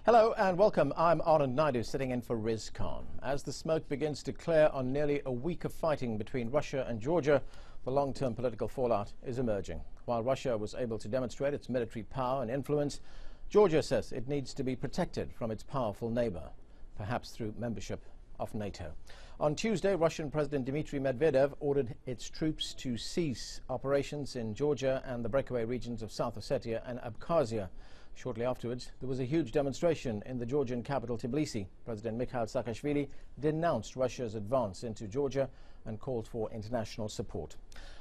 Hello and welcome. I'm Anand Naidu sitting in for Riz Khan. As the smoke begins to clear on nearly a week of fighting between Russia and Georgia, the long-term political fallout is emerging. While Russia was able to demonstrate its military power and influence, Georgia says it needs to be protected from its powerful neighbor, perhaps through membership of NATO. On Tuesday, Russian President Dmitry Medvedev ordered its troops to cease operations in Georgia and the breakaway regions of South Ossetia and Abkhazia. Shortly afterwards, there was a huge demonstration in the Georgian capital Tbilisi. President Mikhail Saakashvili denounced Russia's advance into Georgia and called for international support.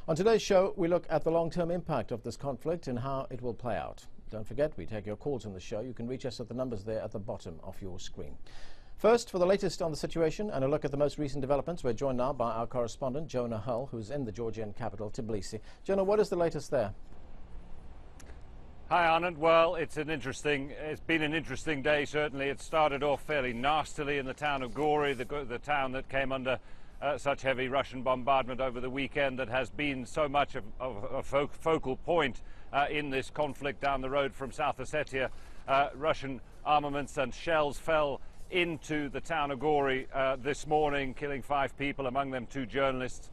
On today's show, we look at the long-term impact of this conflict and how it will play out. Don't forget, we take your calls on the show. You can reach us at the numbers there at the bottom of your screen. First, for the latest on the situation and a look at the most recent developments, we're joined now by our correspondent, Jonah Hull, who's in the Georgian capital, Tbilisi. Jonah, what is the latest there? Hi, Anand. Well, it's been an interesting day, certainly. It started off fairly nastily in the town of Gori, the town that came under such heavy Russian bombardment over the weekend, that has been so much of a focal point in this conflict down the road from South Ossetia. Russian armaments and shells fell into the town of Gori this morning, killing 5 people, among them 2 journalists.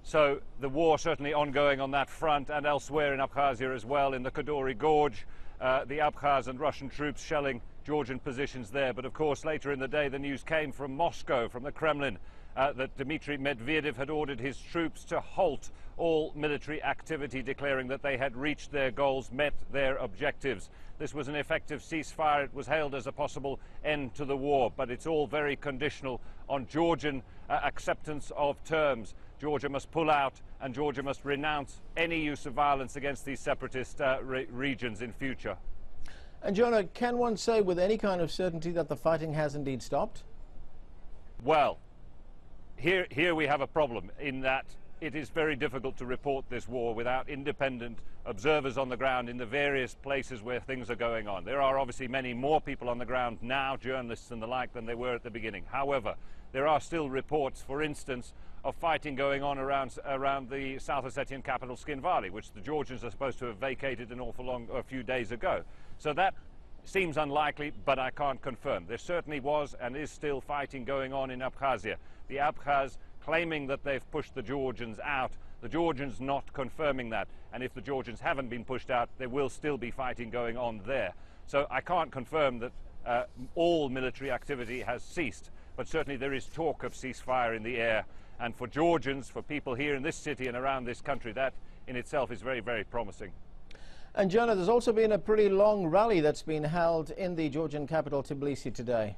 So the war certainly ongoing on that front, and elsewhere in Abkhazia as well, in the Kadori Gorge, the Abkhaz and Russian troops shelling Georgian positions there. But of course, later in the day, the news came from Moscow, from the Kremlin, that Dmitry Medvedev had ordered his troops to halt all military activity, declaring that they had reached their goals, met their objectives. This was an effective ceasefire. It was hailed as a possible end to the war, but it's all very conditional on Georgian acceptance of terms. Georgia must pull out, and Georgia must renounce any use of violence against these separatist regions in future. And Jonah, can one say with any kind of certainty that the fighting has indeed stopped? Well, here we have a problem in that it is very difficult to report this war without independent observers on the ground in the various places where things are going on. There are obviously many more people on the ground now, journalists and the like, than there were at the beginning. However, there are still reports, for instance, of fighting going on around the South Ossetian capital Skin Valley, which the Georgians are supposed to have vacated a few days ago. So that seems unlikely, but I can't confirm. There certainly was and is still fighting going on in Abkhazia. The Abkhaz claiming that they've pushed the Georgians out, the Georgians not confirming that. And if the Georgians haven't been pushed out, there will still be fighting going on there. So I can't confirm that all military activity has ceased, but certainly there is talk of ceasefire in the air. And for Georgians, for people here in this city and around this country, that in itself is very, very promising. And Jonah, there's also been a pretty long rally that's been held in the Georgian capital, Tbilisi, today.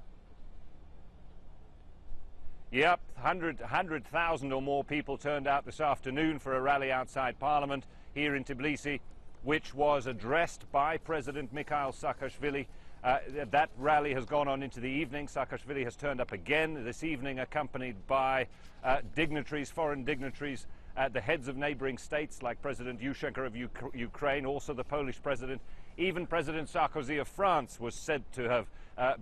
Yep, 100,000 or more people turned out this afternoon for a rally outside Parliament here in Tbilisi, which was addressed by President Mikhail Saakashvili. That rally has gone on into the evening. Saakashvili has turned up again this evening, accompanied by dignitaries, foreign dignitaries, the heads of neighboring states like President Yushchenko of Ukraine, also the Polish president. Even President Sarkozy of France was said to have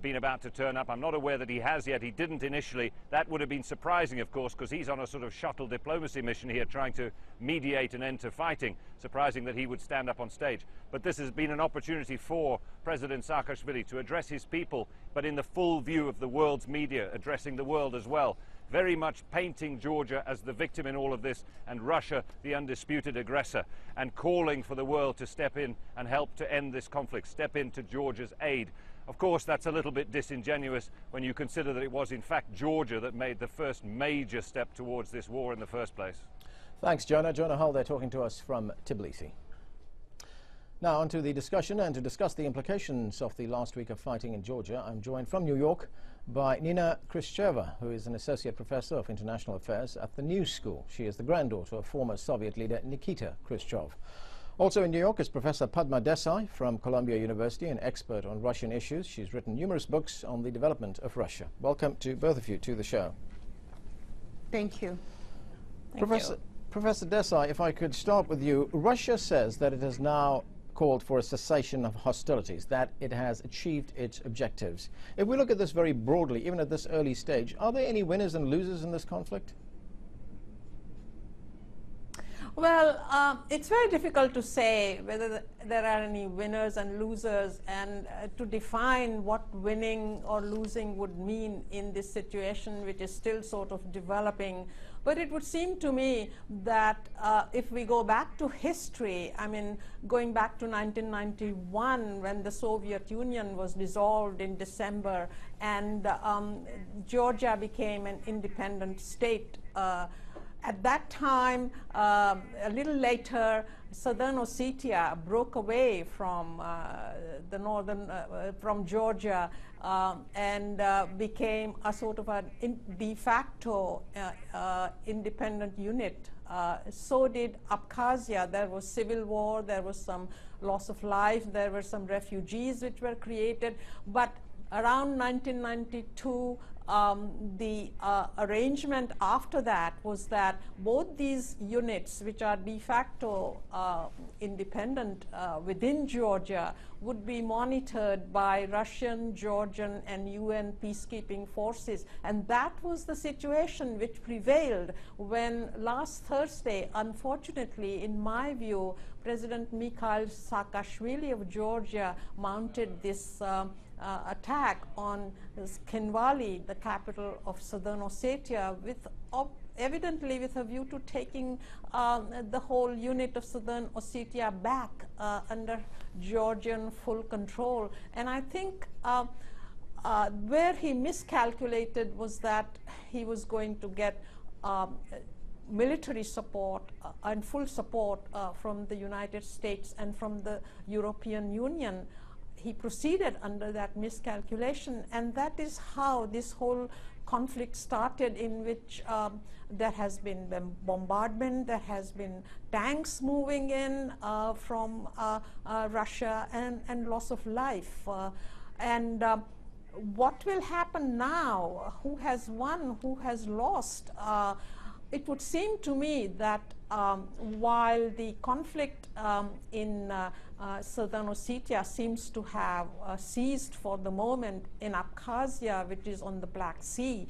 been about to turn up. I'm not aware that he has yet. He didn't initially. That would have been surprising, of course, because he's on a sort of shuttle diplomacy mission here, trying to mediate an end to fighting. Surprising that he would stand up on stage. But this has been an opportunity for President Saakashvili to address his people, but in the full view of the world's media, addressing the world as well. Very much painting Georgia as the victim in all of this, and Russia the undisputed aggressor, and calling for the world to step in and help to end this conflict, step in to Georgia's aid. Of course, that's a little bit disingenuous when you consider that it was in fact Georgia that made the first major step towards this war in the first place. Thanks, Jonah. Jonah Hull there talking to us from Tbilisi. Now on to the discussion, and to discuss the implications of the last week of fighting in Georgia, I'm joined from New York by Nina Khrushcheva, who is an associate professor of international affairs at the New School. She is the granddaughter of former Soviet leader Nikita Khrushchev. Also in New York is Professor Padma Desai from Columbia University, an expert on Russian issues. She's written numerous books on the development of Russia. Welcome to both of you to the show. Thank you. Professor Desai, if I could start with you. Russia says that it has now called for a cessation of hostilities, that it has achieved its objectives. If we look at this very broadly, even at this early stage, are there any winners and losers in this conflict? Well, it's very difficult to say whether there are any winners and losers, and to define what winning or losing would mean in this situation, which is still sort of developing. But it would seem to me that if we go back to history, I mean, going back to 1991, when the Soviet Union was dissolved in December, and Georgia became an independent state. At that time, a little later, Southern Ossetia broke away from from Georgia and became a sort of a de facto independent unit. So did Abkhazia. There was civil war, there was some loss of life, there were some refugees which were created, but around 1992, the arrangement after that was that both these units, which are de facto independent within Georgia, would be monitored by Russian, Georgian, and UN peacekeeping forces. And that was the situation which prevailed when last Thursday, unfortunately, in my view, President Mikhail Saakashvili of Georgia mounted this attack on Tskhinvali, the capital of Southern Ossetia, evidently with a view to taking the whole unit of Southern Ossetia back under Georgian full control. And I think where he miscalculated was that he was going to get military support and full support from the United States and from the European Union. He proceeded under that miscalculation, and that is how this whole conflict started, in which there has been bombardment, there has been tanks moving in from Russia, and loss of life. What will happen now? Who has won? Who has lost? It would seem to me that while the conflict in Southern Ossetia seems to have ceased for the moment, in Abkhazia, which is on the Black Sea,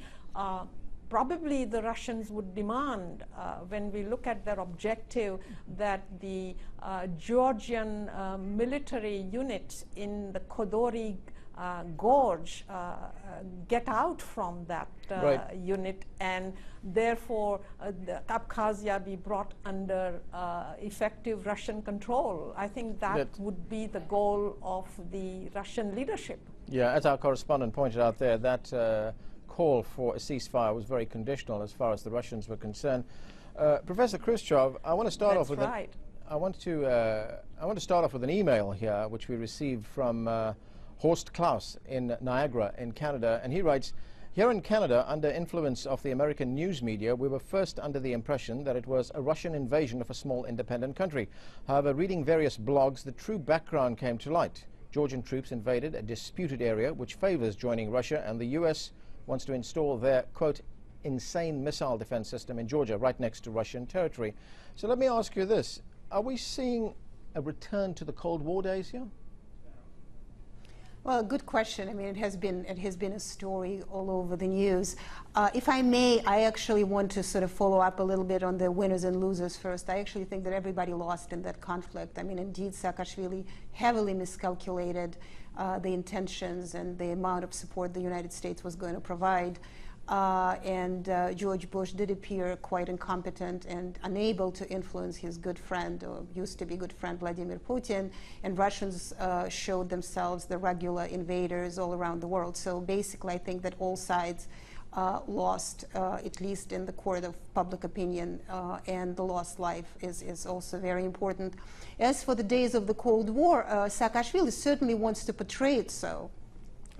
probably the Russians would demand, when we look at their objective, that the Georgian military units in the Kodori gorge get out from that unit, and therefore the Abkhazia be brought under effective Russian control. I think that would be the goal of the Russian leadership. Yeah, as our correspondent pointed out there, that call for a ceasefire was very conditional as far as the Russians were concerned. Professor Khrushchev, I want to start off with I want to start off with an email here which we received from Horst Klaus in Niagara in Canada, and he writes, "Here in Canada, under influence of the American news media, we were first under the impression that it was a Russian invasion of a small independent country. However, reading various blogs, the true background came to light. Georgian troops invaded a disputed area which favors joining Russia, and the US wants to install their, quote, insane missile defense system in Georgia, right next to Russian territory." So let me ask you this. Are we seeing a return to the Cold War days here? Well, good question. I mean, it has been a story all over the news. If I may, I actually want to sort of follow up a little bit on the winners and losers first. I actually think that everybody lost in that conflict. I mean, indeed, Saakashvili heavily miscalculated the intentions and the amount of support the United States was going to provide. George Bush did appear quite incompetent and unable to influence his good friend, or used to be good friend, Vladimir Putin, and Russians showed themselves the regular invaders all around the world. So basically, I think that all sides lost, at least in the court of public opinion, and the lost life is also very important. As for the days of the Cold War, Saakashvili certainly wants to portray it so.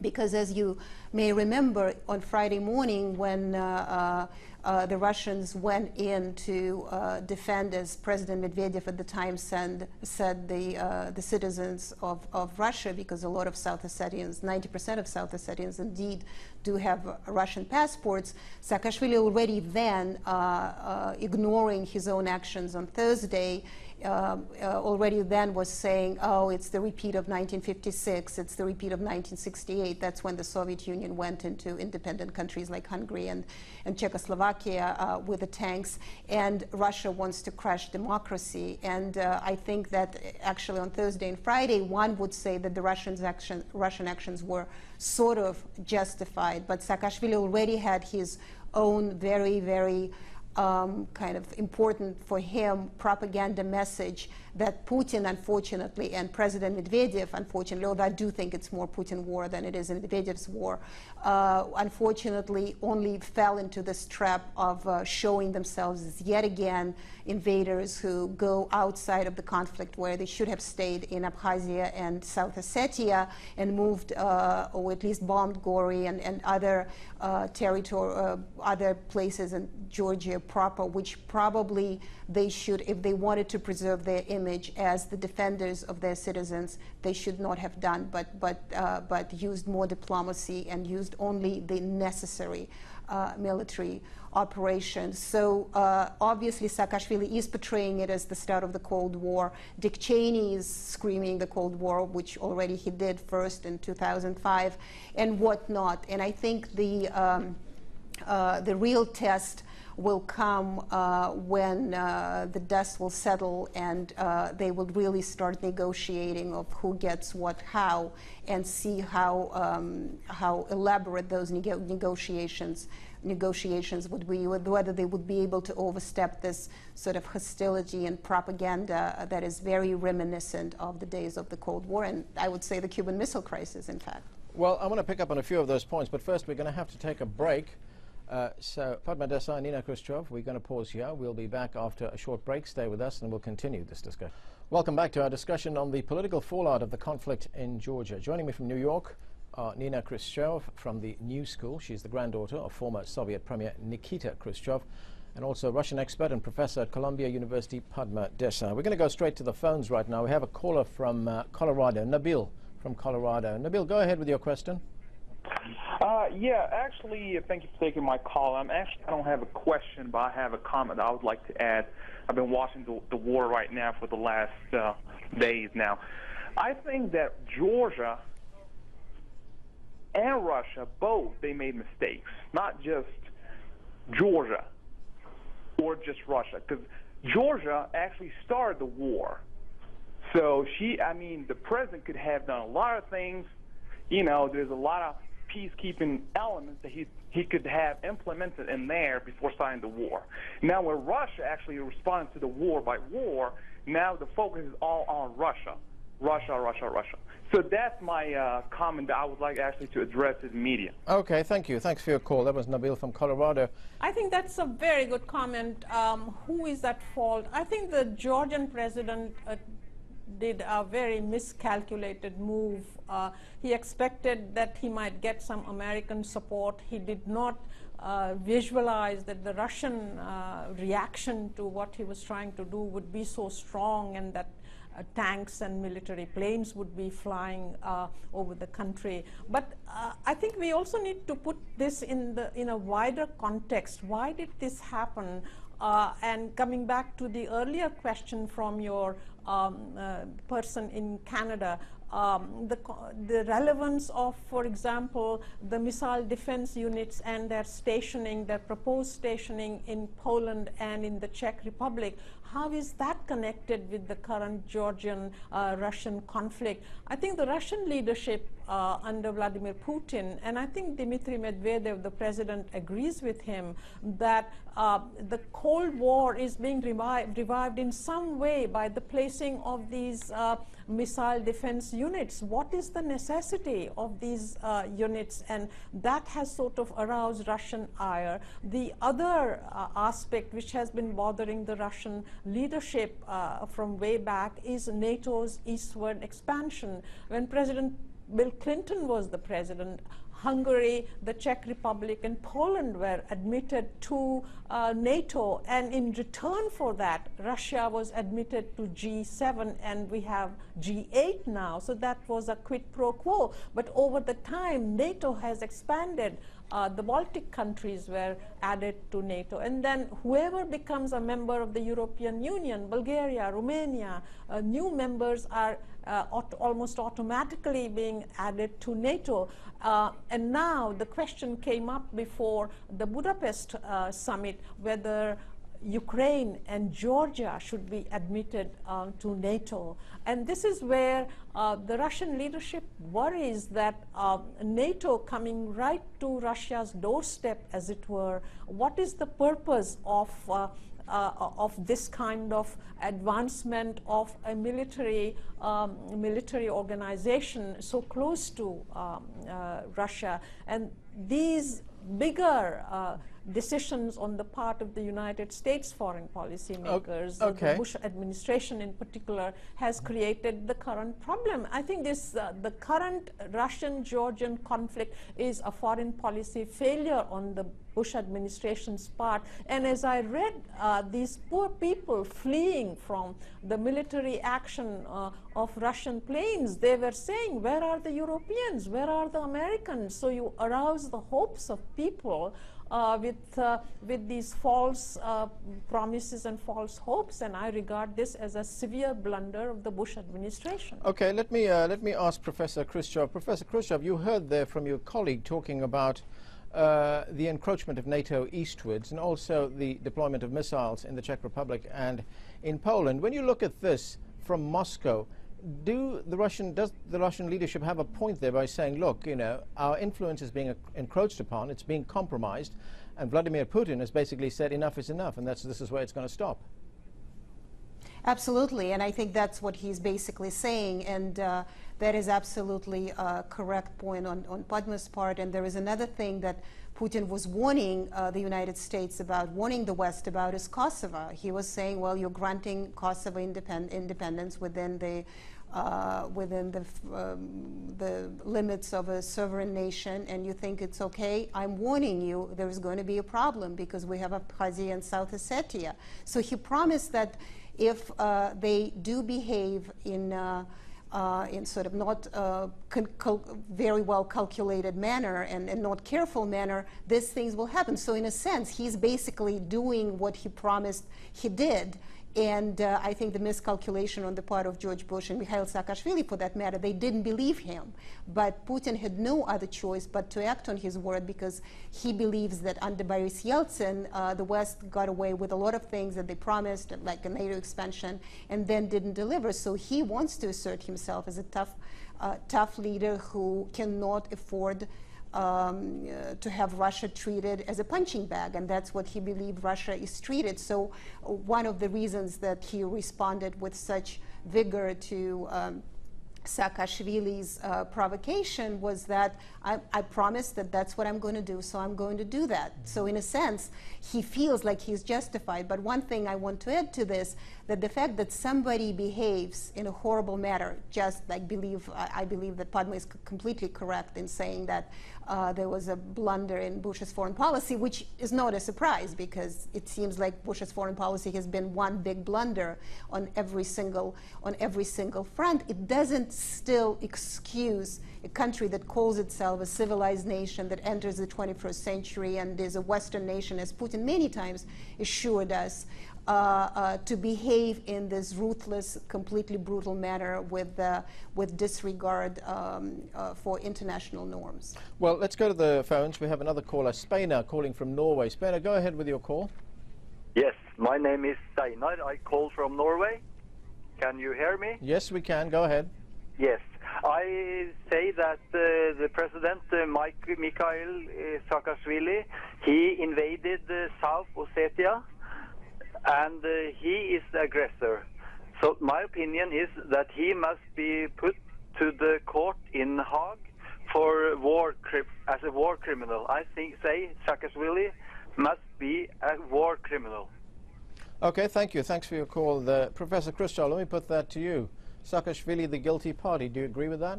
Because as you may remember, on Friday morning when the Russians went in to defend, as President Medvedev at the time said, the citizens of Russia, because a lot of South Ossetians, 90% of South Ossetians indeed do have Russian passports, Saakashvili already then, ignoring his own actions on Thursday already then was saying, oh, it's the repeat of 1956, it's the repeat of 1968. That's when the Soviet Union went into independent countries like Hungary and Czechoslovakia with the tanks, and Russia wants to crush democracy. And I think that actually on Thursday and Friday, one would say that the Russian actions were sort of justified, but Saakashvili already had his own very, very kind of important for him propaganda message that Putin, unfortunately, and President Medvedev, unfortunately, although I do think it's more Putin war than it is Medvedev's war, unfortunately only fell into this trap of showing themselves as yet again invaders who go outside of the conflict, where they should have stayed in Abkhazia and South Ossetia and moved, or at least bombed Gori and other other places in Georgia proper, which probably they should, if they wanted to preserve their image as the defenders of their citizens, they should not have done, but used more diplomacy and used only the necessary military operations. So obviously Saakashvili is portraying it as the start of the Cold War. Dick Cheney is screaming the Cold War, which already he did first in 2005, and whatnot. And I think the real test will come when the dust will settle and they will really start negotiating of who gets what how, and see how elaborate those negotiations would be, whether they would be able to overstep this sort of hostility and propaganda that is very reminiscent of the days of the Cold War, and I would say the Cuban Missile Crisis, in fact. Well, I want to pick up on a few of those points, but first we're going to have to take a break. So, Padma Desai, Nina Khrushchev, we're going to pause here. We'll be back after a short break. Stay with us and we'll continue this discussion. Welcome back to our discussion on the political fallout of the conflict in Georgia. Joining me from New York are Nina Khrushchev from the New School. She's the granddaughter of former Soviet Premier Nikita Khrushchev, and also Russian expert and professor at Columbia University, Padma Desai. We're going to go straight to the phones right now. We have a caller from Colorado, Nabil from Colorado. Nabil, go ahead with your question. Yeah, actually, thank you for taking my call. I don't have a question, but I have a comment I would like to add. I've been watching the war right now for the last days now. I think that Georgia and Russia, both, they made mistakes. Not just Georgia or just Russia, because Georgia actually started the war. So the president could have done a lot of things. You know, there's a lot of peacekeeping elements that he could have implemented in there before starting the war. Now, when Russia actually responded to the war by war, now the focus is all on Russia. So that's my comment that I would like actually to address to the media. Okay, thank you. Thanks for your call. That was Nabil from Colorado. I think that's a very good comment. Who is at fault? I think the Georgian president did a very miscalculated move. He expected that he might get some American support. He did not visualize that the Russian reaction to what he was trying to do would be so strong, and that tanks and military planes would be flying over the country. But I think we also need to put this in a wider context. Why did this happen? And coming back to the earlier question from your person in Canada, the relevance of, for example, the missile defense units and their stationing, their proposed stationing in Poland and in the Czech Republic, how is that connected with the current Georgian-Russian conflict? I think the Russian leadership under Vladimir Putin, and I think Dmitry Medvedev, the president, agrees with him, that the Cold War is being revived in some way by the placing of these missile defense units. What is the necessity of these units? And that has sort of aroused Russian ire. The other aspect which has been bothering the Russian leadership from way back is NATO's eastward expansion. When President Bill Clinton was the president, Hungary, the Czech Republic, and Poland were admitted to NATO, and in return for that, Russia was admitted to G7, and we have G8 now. So that was a quid pro quo. But over the time, NATO has expanded. The Baltic countries were added to NATO. And then whoever becomes a member of the European Union, Bulgaria, Romania, new members are almost automatically being added to NATO. And now the question came up before the Budapest summit whether Ukraine and Georgia should be admitted to NATO. And this is where the Russian leadership worries that NATO coming right to Russia's doorstep, as it were, what is the purpose of this kind of advancement of a military organization so close to Russia? And these bigger decisions on the part of the United States foreign policy makers, the Bush administration in particular, has created the current problem. I think this the current Russian-Georgian conflict is a foreign policy failure on the Bush administration's part. And as I read these poor people fleeing from the military action of Russian planes, they were saying, where are the Europeans? Where are the Americans? So you arouse the hopes of people with these false promises and false hopes, and I regard this as a severe blunder of the Bush administration. Okay, let me ask Professor Khrushchev. Professor Khrushchev, you heard there from your colleague talking about the encroachment of NATO eastwards and also the deployment of missiles in the Czech Republic and in Poland. When you look at this from Moscow, does the Russian leadership have a point there by saying, look, you know, our influence is being encroached upon, it's being compromised, and Vladimir Putin has basically said enough is enough, and this is where it's going to stop? Absolutely, and I think that's what he's basically saying, and that is absolutely a correct point on Padma's part. And there is another thing that Putin was warning the United States about, warning the West about, is Kosovo. He was saying, well, you're granting Kosovo independence within the limits of a sovereign nation, and you think it's okay. I'm warning you, there's going to be a problem because we have Abkhazia and South Ossetia. So he promised that if they do behave in sort of not very well calculated manner and not careful manner, these things will happen. So in a sense, he's basically doing what he promised he did. And I think the miscalculation on the part of George Bush and Mikhail Saakashvili, for that matter, they didn't believe him. But Putin had no other choice but to act on his word, because he believes that under Boris Yeltsin, the West got away with a lot of things that they promised, like a NATO expansion, and then didn't deliver. So he wants to assert himself as a tough leader who cannot afford to have Russia treated as a punching bag, and that's what he believed Russia is treated. So one of the reasons that he responded with such vigor to Saakashvili's provocation was that I promised that that's what I'm going to do, so I'm going to do that. So in a sense, he feels like he's justified. But one thing I want to add to this, that the fact that somebody behaves in a horrible manner, just like I believe that Padma is completely correct in saying that there was a blunder in Bush's foreign policy, which is not a surprise, because it seems like Bush's foreign policy has been one big blunder on every single front. It doesn't still excuse a country that calls itself a civilized nation that enters the 21st century and is a Western nation, as Putin many times assured us, to behave in this ruthless, completely brutal manner with disregard for international norms. Well, let's go to the phones. We have another caller, Steinar, calling from Norway. Steinar, go ahead with your call. Yes, my name is Steinar. I call from Norway. Can you hear me? Yes, we can. Go ahead. Yes. I say that the President, Mikhail Saakashvili, he invaded South Ossetia, and he is the aggressor. So my opinion is that he must be put to the court in Hague for as a war criminal. I say Saakashvili must be a war criminal. Okay, thank you. Thanks for your call. Professor Khrushchev, let me put that to you. Saakashvili the guilty party. Do you agree with that?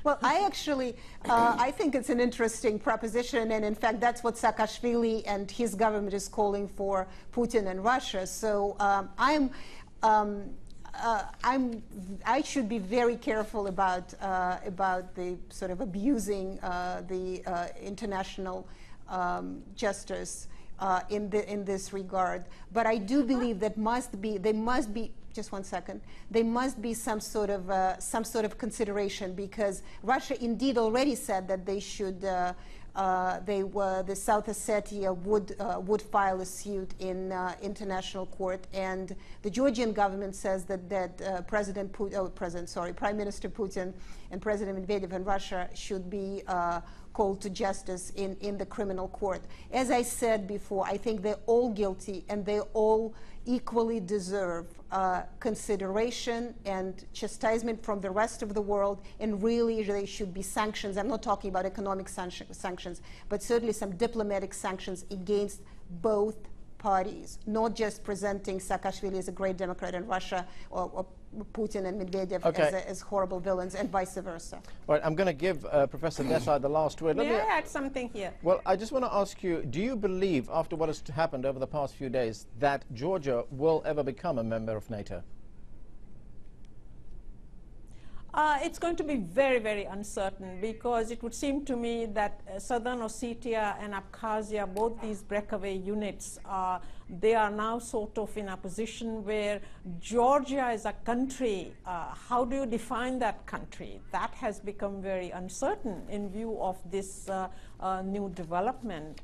Well, I actually, I think it's an interesting proposition, and in fact, that's what Saakashvili and his government is calling for Putin and Russia. So I should be very careful about the sort of abusing the international justice in this regard. But I do believe that there must be. Just one second. There must be some sort of consideration, because Russia indeed already said that they should, the South Ossetia would file a suit in international court, and the Georgian government says that Prime Minister Putin and President Medvedev in Russia should be called to justice in the criminal court. As I said before, I think they're all guilty, and they all equally deserve consideration and chastisement from the rest of the world, and really there should be sanctions. I'm not talking about economic sanctions, but certainly some diplomatic sanctions against both parties, not just presenting Saakashvili as a great Democrat in Russia or Putin and Medvedev as horrible villains, and vice versa. All right, I'm going to give Professor Desai the last word. May I add something here? Well, I just want to ask you, do you believe, after what has happened over the past few days, that Georgia will ever become a member of NATO? It's going to be very, very uncertain, because it would seem to me that Southern Ossetia and Abkhazia, both these breakaway units, they are now sort of in a position where Georgia is a country. How do you define that country? That has become very uncertain in view of this new development.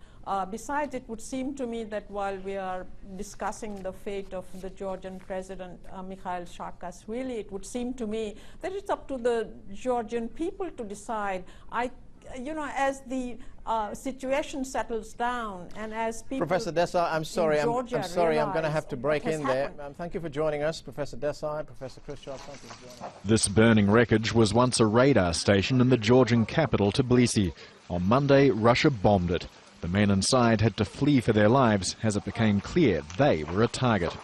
Besides, it would seem to me that while we are discussing the fate of the Georgian president, Mikhail Saakashvili, it would seem to me that it's up to the Georgian people to decide. As the situation settles down, and as people... Professor Desai, I'm sorry, I'm going to have to break in there. Thank you for joining us, Professor Desai, Professor Khrushchev. Thank you for joining us. This burning wreckage was once a radar station in the Georgian capital, Tbilisi. On Monday, Russia bombed it. The men inside had to flee for their lives as it became clear they were a target.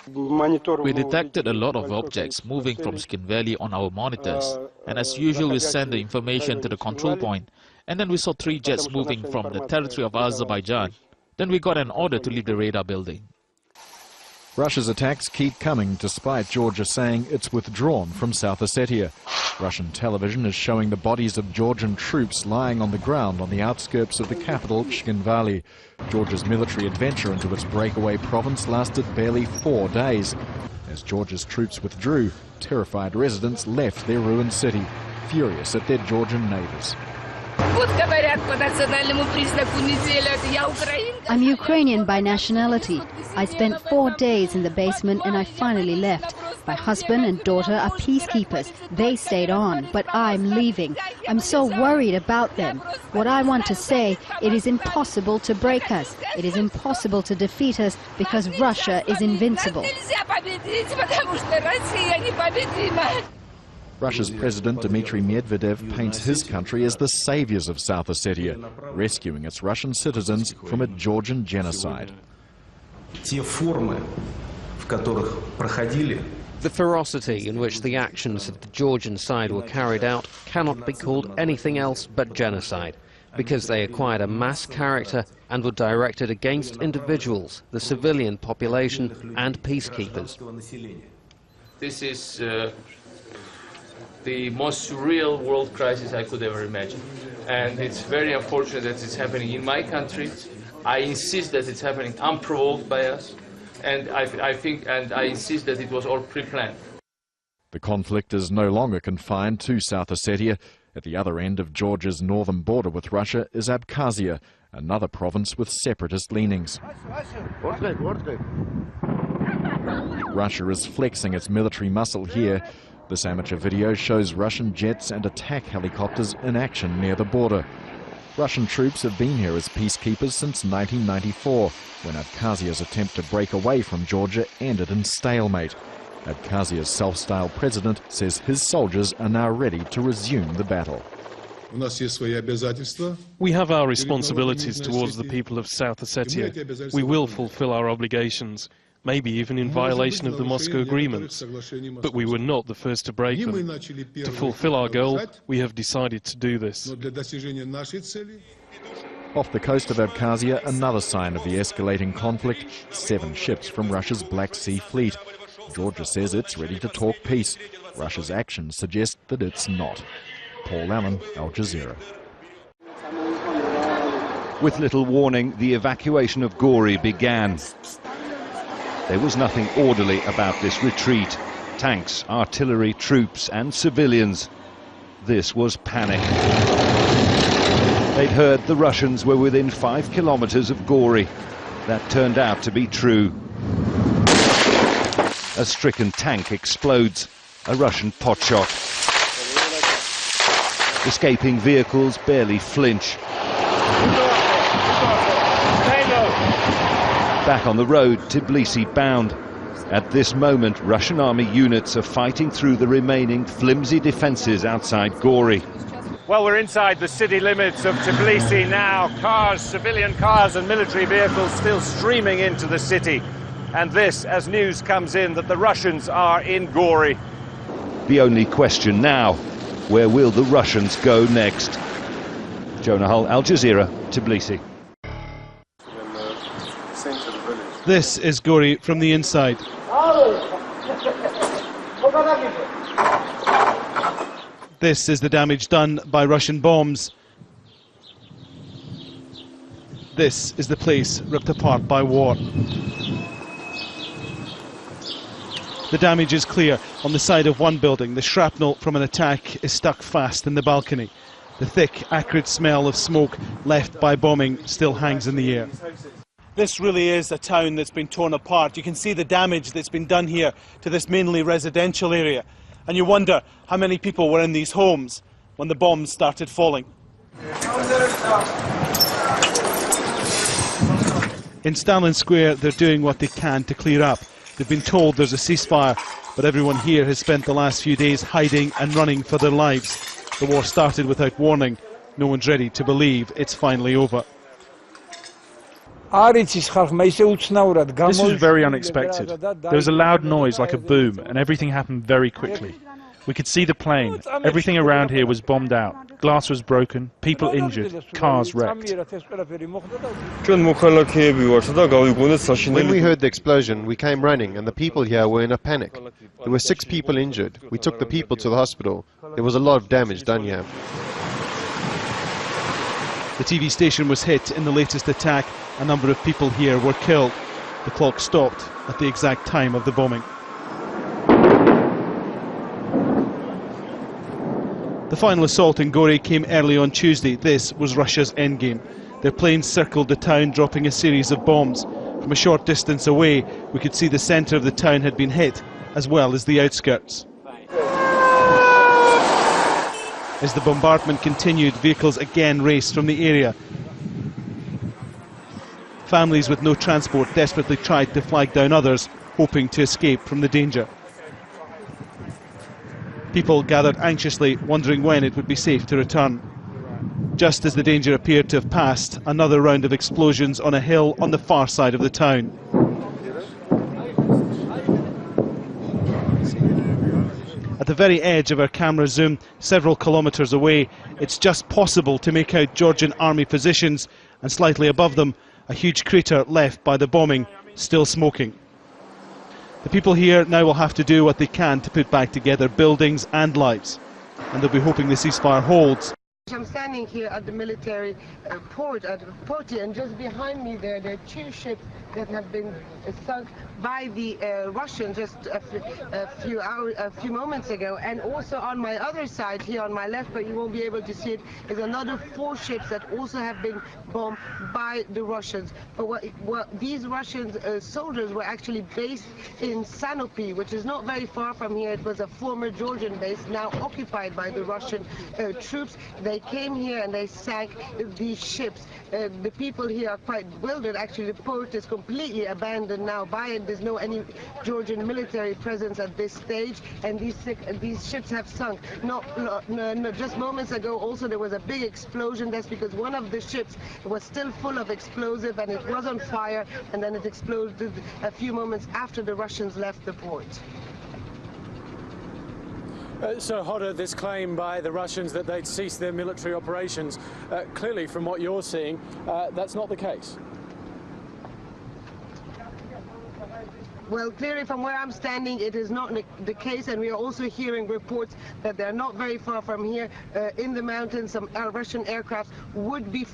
We detected a lot of objects moving from Skin Valley on our monitors, and as usual we sent the information to the control point, and then we saw 3 jets moving from the territory of Azerbaijan. Then we got an order to leave the radar building. Russia's attacks keep coming despite Georgia saying it's withdrawn from South Ossetia. Russian television is showing the bodies of Georgian troops lying on the ground on the outskirts of the capital, Shinvali. Georgia's military adventure into its breakaway province lasted barely 4 days. As Georgia's troops withdrew, terrified residents left their ruined city, furious at their Georgian neighbors. I'm Ukrainian by nationality. I spent 4 days in the basement and I finally left. My husband and daughter are peacekeepers. They stayed on, but I'm leaving. I'm so worried about them. What I want to say, it is impossible to break us. It is impossible to defeat us because Russia is invincible. Russia's President Dmitry Medvedev paints his country as the saviors of South Ossetia, rescuing its Russian citizens from a Georgian genocide. The ferocity in which the actions of the Georgian side were carried out cannot be called anything else but genocide, because they acquired a mass character and were directed against individuals, the civilian population and peacekeepers. This is the most surreal world crisis I could ever imagine. And it's very unfortunate that it's happening in my country. I insist that it's happening unprovoked by us. And I insist that it was all pre-planned. The conflict is no longer confined to South Ossetia. At the other end of Georgia's northern border with Russia is Abkhazia, another province with separatist leanings. Russia is flexing its military muscle here. This amateur video shows Russian jets and attack helicopters in action near the border. Russian troops have been here as peacekeepers since 1994, when Abkhazia's attempt to break away from Georgia ended in stalemate. Abkhazia's self-styled president says his soldiers are now ready to resume the battle. We have our responsibilities towards the people of South Ossetia. We will fulfill our obligations. maybe even in violation of the Moscow agreements. But we were not the first to break them. To fulfill our goal, we have decided to do this. Off the coast of Abkhazia, another sign of the escalating conflict, 7 ships from Russia's Black Sea Fleet. Georgia says it's ready to talk peace. Russia's actions suggest that it's not. Paul Allen, Al Jazeera. With little warning, the evacuation of Gori began. There was nothing orderly about this retreat. Tanks, artillery, troops and civilians. This was panic. They'd heard the Russians were within 5 kilometers of Gori. That turned out to be true. A stricken tank explodes. A Russian potshot. Escaping vehicles barely flinch. Back on the road, Tbilisi bound. At this moment, Russian army units are fighting through the remaining flimsy defences outside Gori. Well, we're inside the city limits of Tbilisi now. Cars, civilian cars and military vehicles still streaming into the city. And this as news comes in that the Russians are in Gori. The only question now, where will the Russians go next? Jonah Hull, Al Jazeera, Tbilisi. This is Gori from the inside. This is the damage done by Russian bombs. This is the place ripped apart by war. The damage is clear. On the side of one building, the shrapnel from an attack is stuck fast in the balcony. The thick, acrid smell of smoke left by bombing still hangs in the air. This really is a town that's been torn apart. You can see the damage that's been done here to this mainly residential area. And you wonder how many people were in these homes when the bombs started falling. In Stalin Square, they're doing what they can to clear up. They've been told there's a ceasefire, but everyone here has spent the last few days hiding and running for their lives. The war started without warning. No one's ready to believe it's finally over. This was very unexpected. There was a loud noise like a boom, and everything happened very quickly. We could see the plane. Everything around here was bombed out. Glass was broken, people injured, cars wrecked. When we heard the explosion, we came running, and the people here were in a panic. There were 6 people injured. We took the people to the hospital. There was a lot of damage done here. The TV station was hit in the latest attack. A number of people here were killed. The clock stopped at the exact time of the bombing. The final assault in Gori came early on Tuesday. This was Russia's endgame. Their planes circled the town, dropping a series of bombs. From a short distance away, we could see the centre of the town had been hit, as well as the outskirts. As the bombardment continued, vehicles again raced from the area. Families with no transport desperately tried to flag down others, hoping to escape from the danger. People gathered anxiously, wondering when it would be safe to return. Just as the danger appeared to have passed, another round of explosions on a hill on the far side of the town. At the very edge of our camera zoom, several kilometres away, it's just possible to make out Georgian army positions, and slightly above them, a huge crater left by the bombing, still smoking. The people here now will have to do what they can to put back together buildings and lives, and they'll be hoping the ceasefire holds. I'm standing here at the military port at Ossetia, and just behind me there are 2 ships that have been sunk by the Russians just a few moments ago. And also on my other side here on my left, but you won't be able to see it, is another 4 ships that also have been bombed by the Russians. But what these Russian soldiers were actually based in Sanopi, which is not very far from here. It was a former Georgian base, now occupied by the Russian troops. They came here and they sank these ships. The people here are quite bewildered. Actually, the port is completely abandoned now by the is no any Georgian military presence at this stage, and these ships have sunk. No, just moments ago also there was a big explosion. That's because one of the ships was still full of explosive and it was on fire, and then it exploded a few moments after the Russians left the port. So, Hoda, this claim by the Russians that they'd ceased their military operations, clearly from what you're seeing, that's not the case. Well, clearly from where I'm standing, it is not the case, and we are also hearing reports that they're not very far from here in the mountains. Some Russian aircraft would be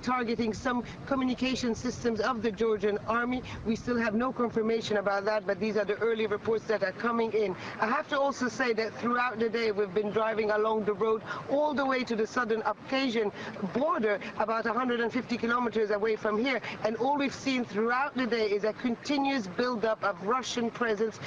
targeting some communication systems of the Georgian army. We still have no confirmation about that, but these are the early reports that are coming in. I have to also say that throughout the day we've been driving along the road all the way to the southern Abkhazian border, about 150 kilometers away from here, and all we've seen throughout the day is a continuous build-up of Russian presence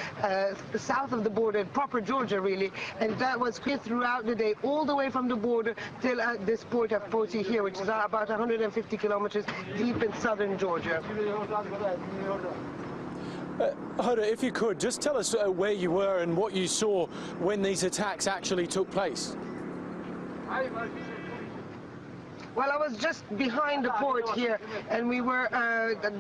south of the border, proper Georgia really, and that was clear throughout the day, all the way from the border till this port of Poti here, which is about 150 kilometers deep in southern Georgia. Hoda, if you could, just tell us where you were and what you saw when these attacks actually took place. Well, I was just behind the port here, and we were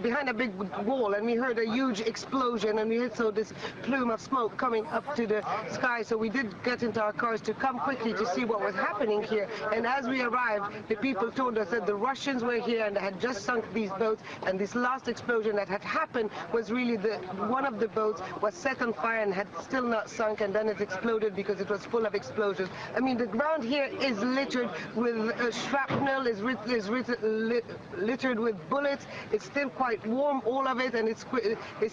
behind a big wall, and we heard a huge explosion, and we saw this plume of smoke coming up to the sky. So we did get into our cars to come quickly to see what was happening here. And as we arrived, the people told us that the Russians were here and they had just sunk these boats, and this last explosion that had happened was really one of the boats was set on fire and had still not sunk, and then it exploded because it was full of explosions. I mean, the ground here is littered with shrapnel, is littered with bullets. It's still quite warm, all of it, and it's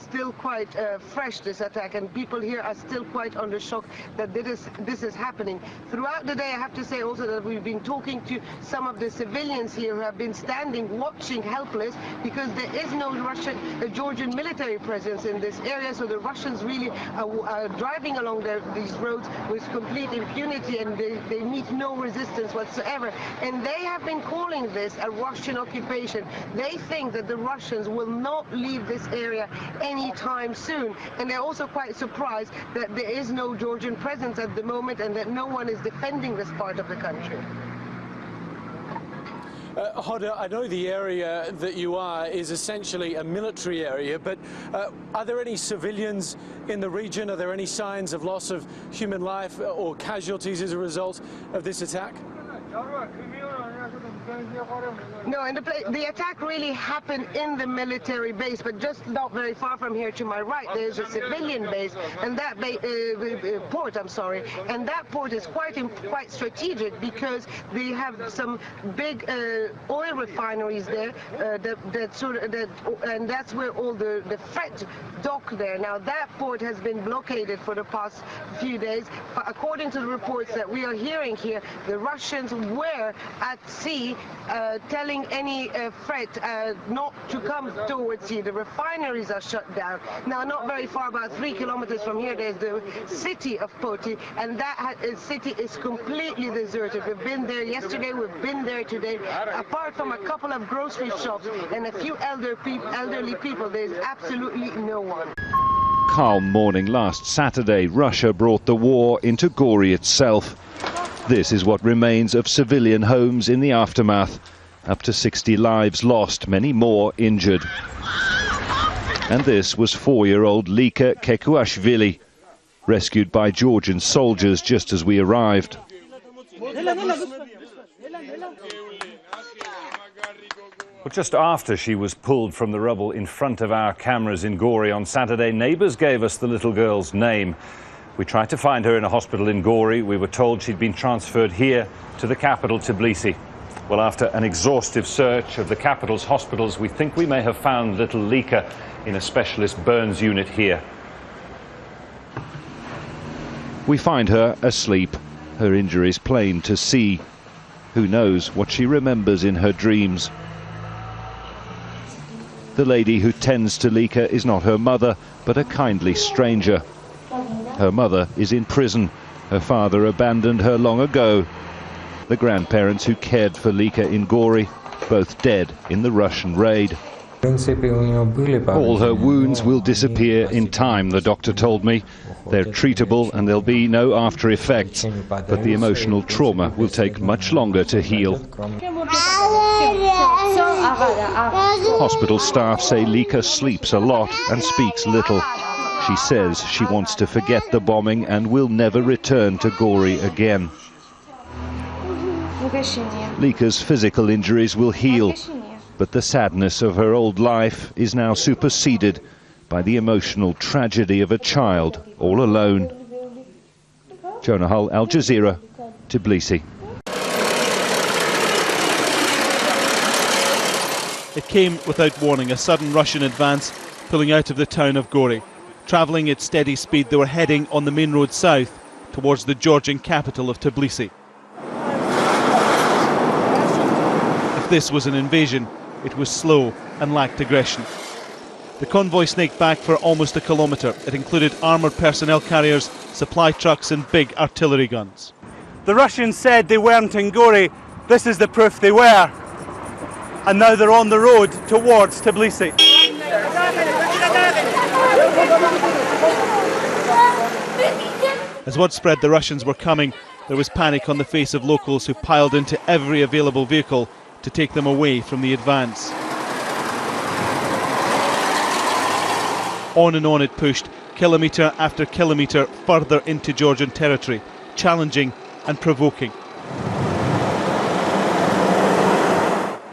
still quite fresh, this attack, and people here are still quite under shock that this is happening. Throughout the day, I have to say also that we've been talking to some of the civilians here who have been standing, watching, helpless, because there is no Georgian military presence in this area, so the Russians really are driving along these roads with complete impunity, and they meet no resistance whatsoever. And they have been calling this a Russian occupation. They think that the Russians will not leave this area anytime soon, and they're also quite surprised that there is no Georgian presence at the moment and that no one is defending this part of the country. Hoda, I know the area that you are is essentially a military area, but are there any civilians in the region? Are there any signs of loss of human life or casualties as a result of this attack? No, and the attack really happened in the military base, but just not very far from here to my right, there's a civilian base, and that port, I'm sorry, and that port is quite strategic because they have some big oil refineries there, and that's where all the freight dock there. Now that port has been blockaded for the past few days, but according to the reports that we are hearing here, the Russians were at sea telling any freight not to come towards sea. The refineries are shut down. Now, not very far, about 3 kilometers from here, there's the city of Poti, and that city is completely deserted. We've been there yesterday, we've been there today. Apart from a couple of grocery shops and a few elderly people, there's absolutely no one. Calm morning last Saturday, Russia brought the war into Gori itself. This is what remains of civilian homes in the aftermath. Up to 60 lives lost, many more injured. And this was 4-year-old Lika Kekuashvili, rescued by Georgian soldiers just as we arrived. Well, just after she was pulled from the rubble in front of our cameras in Gori on Saturday, neighbours gave us the little girl's name. We tried to find her in a hospital in Gori. We were told she'd been transferred here to the capital, Tbilisi. Well, after an exhaustive search of the capital's hospitals, we think we may have found little Lika in a specialist burns unit here. We find her asleep, her injuries plain to see. Who knows what she remembers in her dreams? The lady who tends to Lika is not her mother, but a kindly stranger. Her mother is in prison. Her father abandoned her long ago. The grandparents who cared for Lika in Gori, both dead in the Russian raid. All her wounds will disappear in time, the doctor told me. They're treatable and there'll be no after effects, but the emotional trauma will take much longer to heal. Hospital staff say Lika sleeps a lot and speaks little. She says she wants to forget the bombing and will never return to Gori again. Lika's physical injuries will heal, but the sadness of her old life is now superseded by the emotional tragedy of a child all alone. Jonah Hull, Al Jazeera, Tbilisi. It came without warning, a sudden Russian advance pulling out of the town of Gori. Travelling at steady speed, they were heading on the main road south towards the Georgian capital of Tbilisi. If this was an invasion, it was slow and lacked aggression. The convoy snaked back for almost a kilometre. It included armoured personnel carriers, supply trucks and big artillery guns. The Russians said they weren't in Gori. This is the proof they were. And now they're on the road towards Tbilisi. As word spread the Russians were coming, there was panic on the face of locals who piled into every available vehicle to take them away from the advance. On and on it pushed, kilometre after kilometre further into Georgian territory, challenging and provoking.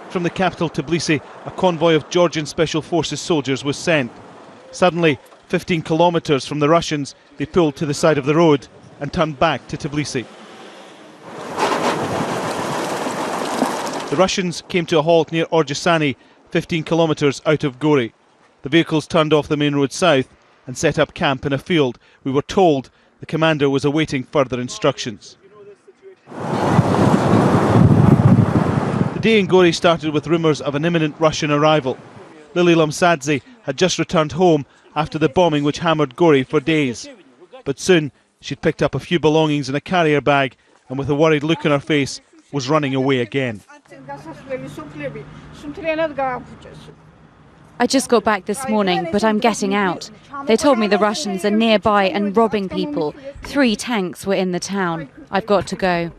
From the capital Tbilisi, a convoy of Georgian Special Forces soldiers was sent. Suddenly, 15 kilometres from the Russians, they pulled to the side of the road and turned back to Tbilisi. The Russians came to a halt near Orjasani, 15 kilometres out of Gori. The vehicles turned off the main road south and set up camp in a field. We were told the commander was awaiting further instructions. The day in Gori started with rumours of an imminent Russian arrival. Lily Lamsadze had just returned home after the bombing which hammered Gori for days. But soon she'd picked up a few belongings in a carrier bag and with a worried look on her face was running away again. I just got back this morning, but I'm getting out. They told me the Russians are nearby and robbing people. 3 tanks were in the town. I've got to go.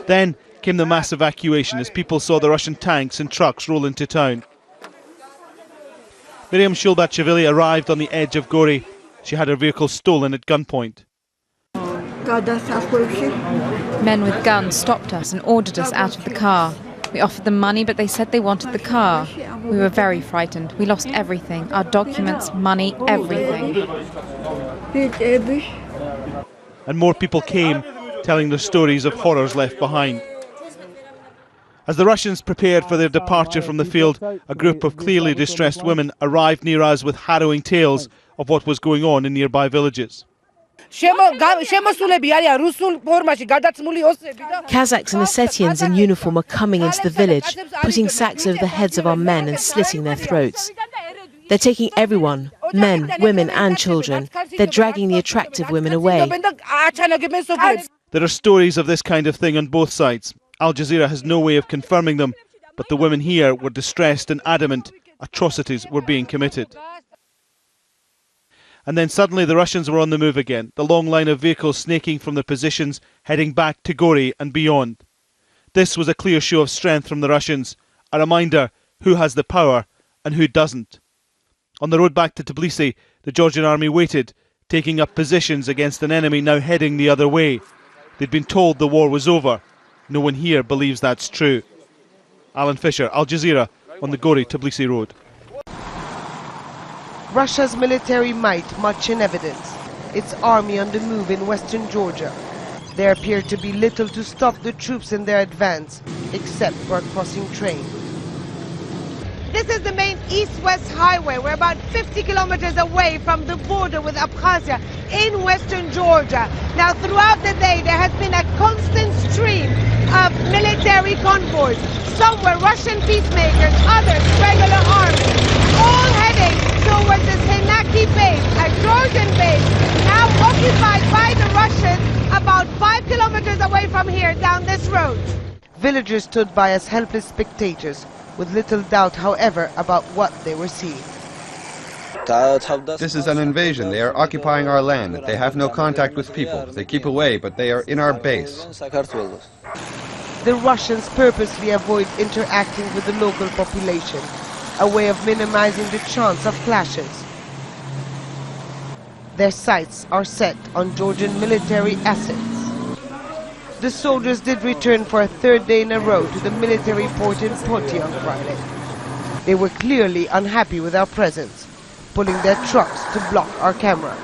Then came the mass evacuation as people saw the Russian tanks and trucks roll into town. Miriam Shulbachvili arrived on the edge of Gori. She had her vehicle stolen at gunpoint. Men with guns stopped us and ordered us out of the car. We offered them money, but they said they wanted the car. We were very frightened. We lost everything, our documents, money, everything. And more people came, telling their stories of horrors left behind. As the Russians prepared for their departure from the field, a group of clearly distressed women arrived near us with harrowing tales of what was going on in nearby villages. Kazakhs and Ossetians in uniform are coming into the village, putting sacks over the heads of our men and slitting their throats. They're taking everyone, men, women and children. They're dragging the attractive women away. There are stories of this kind of thing on both sides. Al Jazeera has no way of confirming them, but the women here were distressed and adamant atrocities were being committed. And then suddenly the Russians were on the move again, the long line of vehicles snaking from their positions, heading back to Gori and beyond. This was a clear show of strength from the Russians, a reminder who has the power and who doesn't. On the road back to Tbilisi, the Georgian army waited, taking up positions against an enemy now heading the other way. They'd been told the war was over. No one here believes that's true. Alan Fisher, Al Jazeera, on the Gori-Tbilisi road. Russia's military might much in evidence. Its army on the move in western Georgia. There appeared to be little to stop the troops in their advance, except for a crossing train. This is the main east-west highway. We're about 50 kilometers away from the border with Abkhazia in western Georgia. Now, throughout the day, there has been a constant stream of military convoys. Some were Russian peacemakers, others regular army, all heading towards the Senaki base, a Georgian base, now occupied by the Russians about 5 kilometers away from here down this road. Villagers stood by as helpless spectators, with little doubt, however, about what they were seeing. This is an invasion. They are occupying our land. They have no contact with people. They keep away, but they are in our base. The Russians purposely avoid interacting with the local population, a way of minimizing the chance of clashes. Their sights are set on Georgian military assets. The soldiers did return for a third day in a row to the military port in Poti on Friday. They were clearly unhappy with our presence, pulling their trucks to block our camera.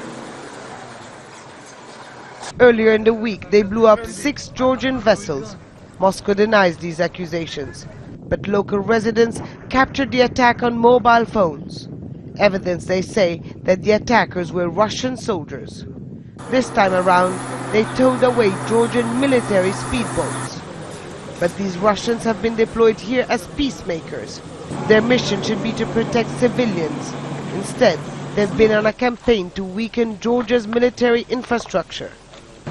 Earlier in the week, they blew up 6 Georgian vessels. Moscow denies these accusations, but local residents captured the attack on mobile phones. Evidence, they say, that the attackers were Russian soldiers. This time around, they towed away Georgian military speedboats. But these Russians have been deployed here as peacemakers. Their mission should be to protect civilians. Instead, they've been on a campaign to weaken Georgia's military infrastructure.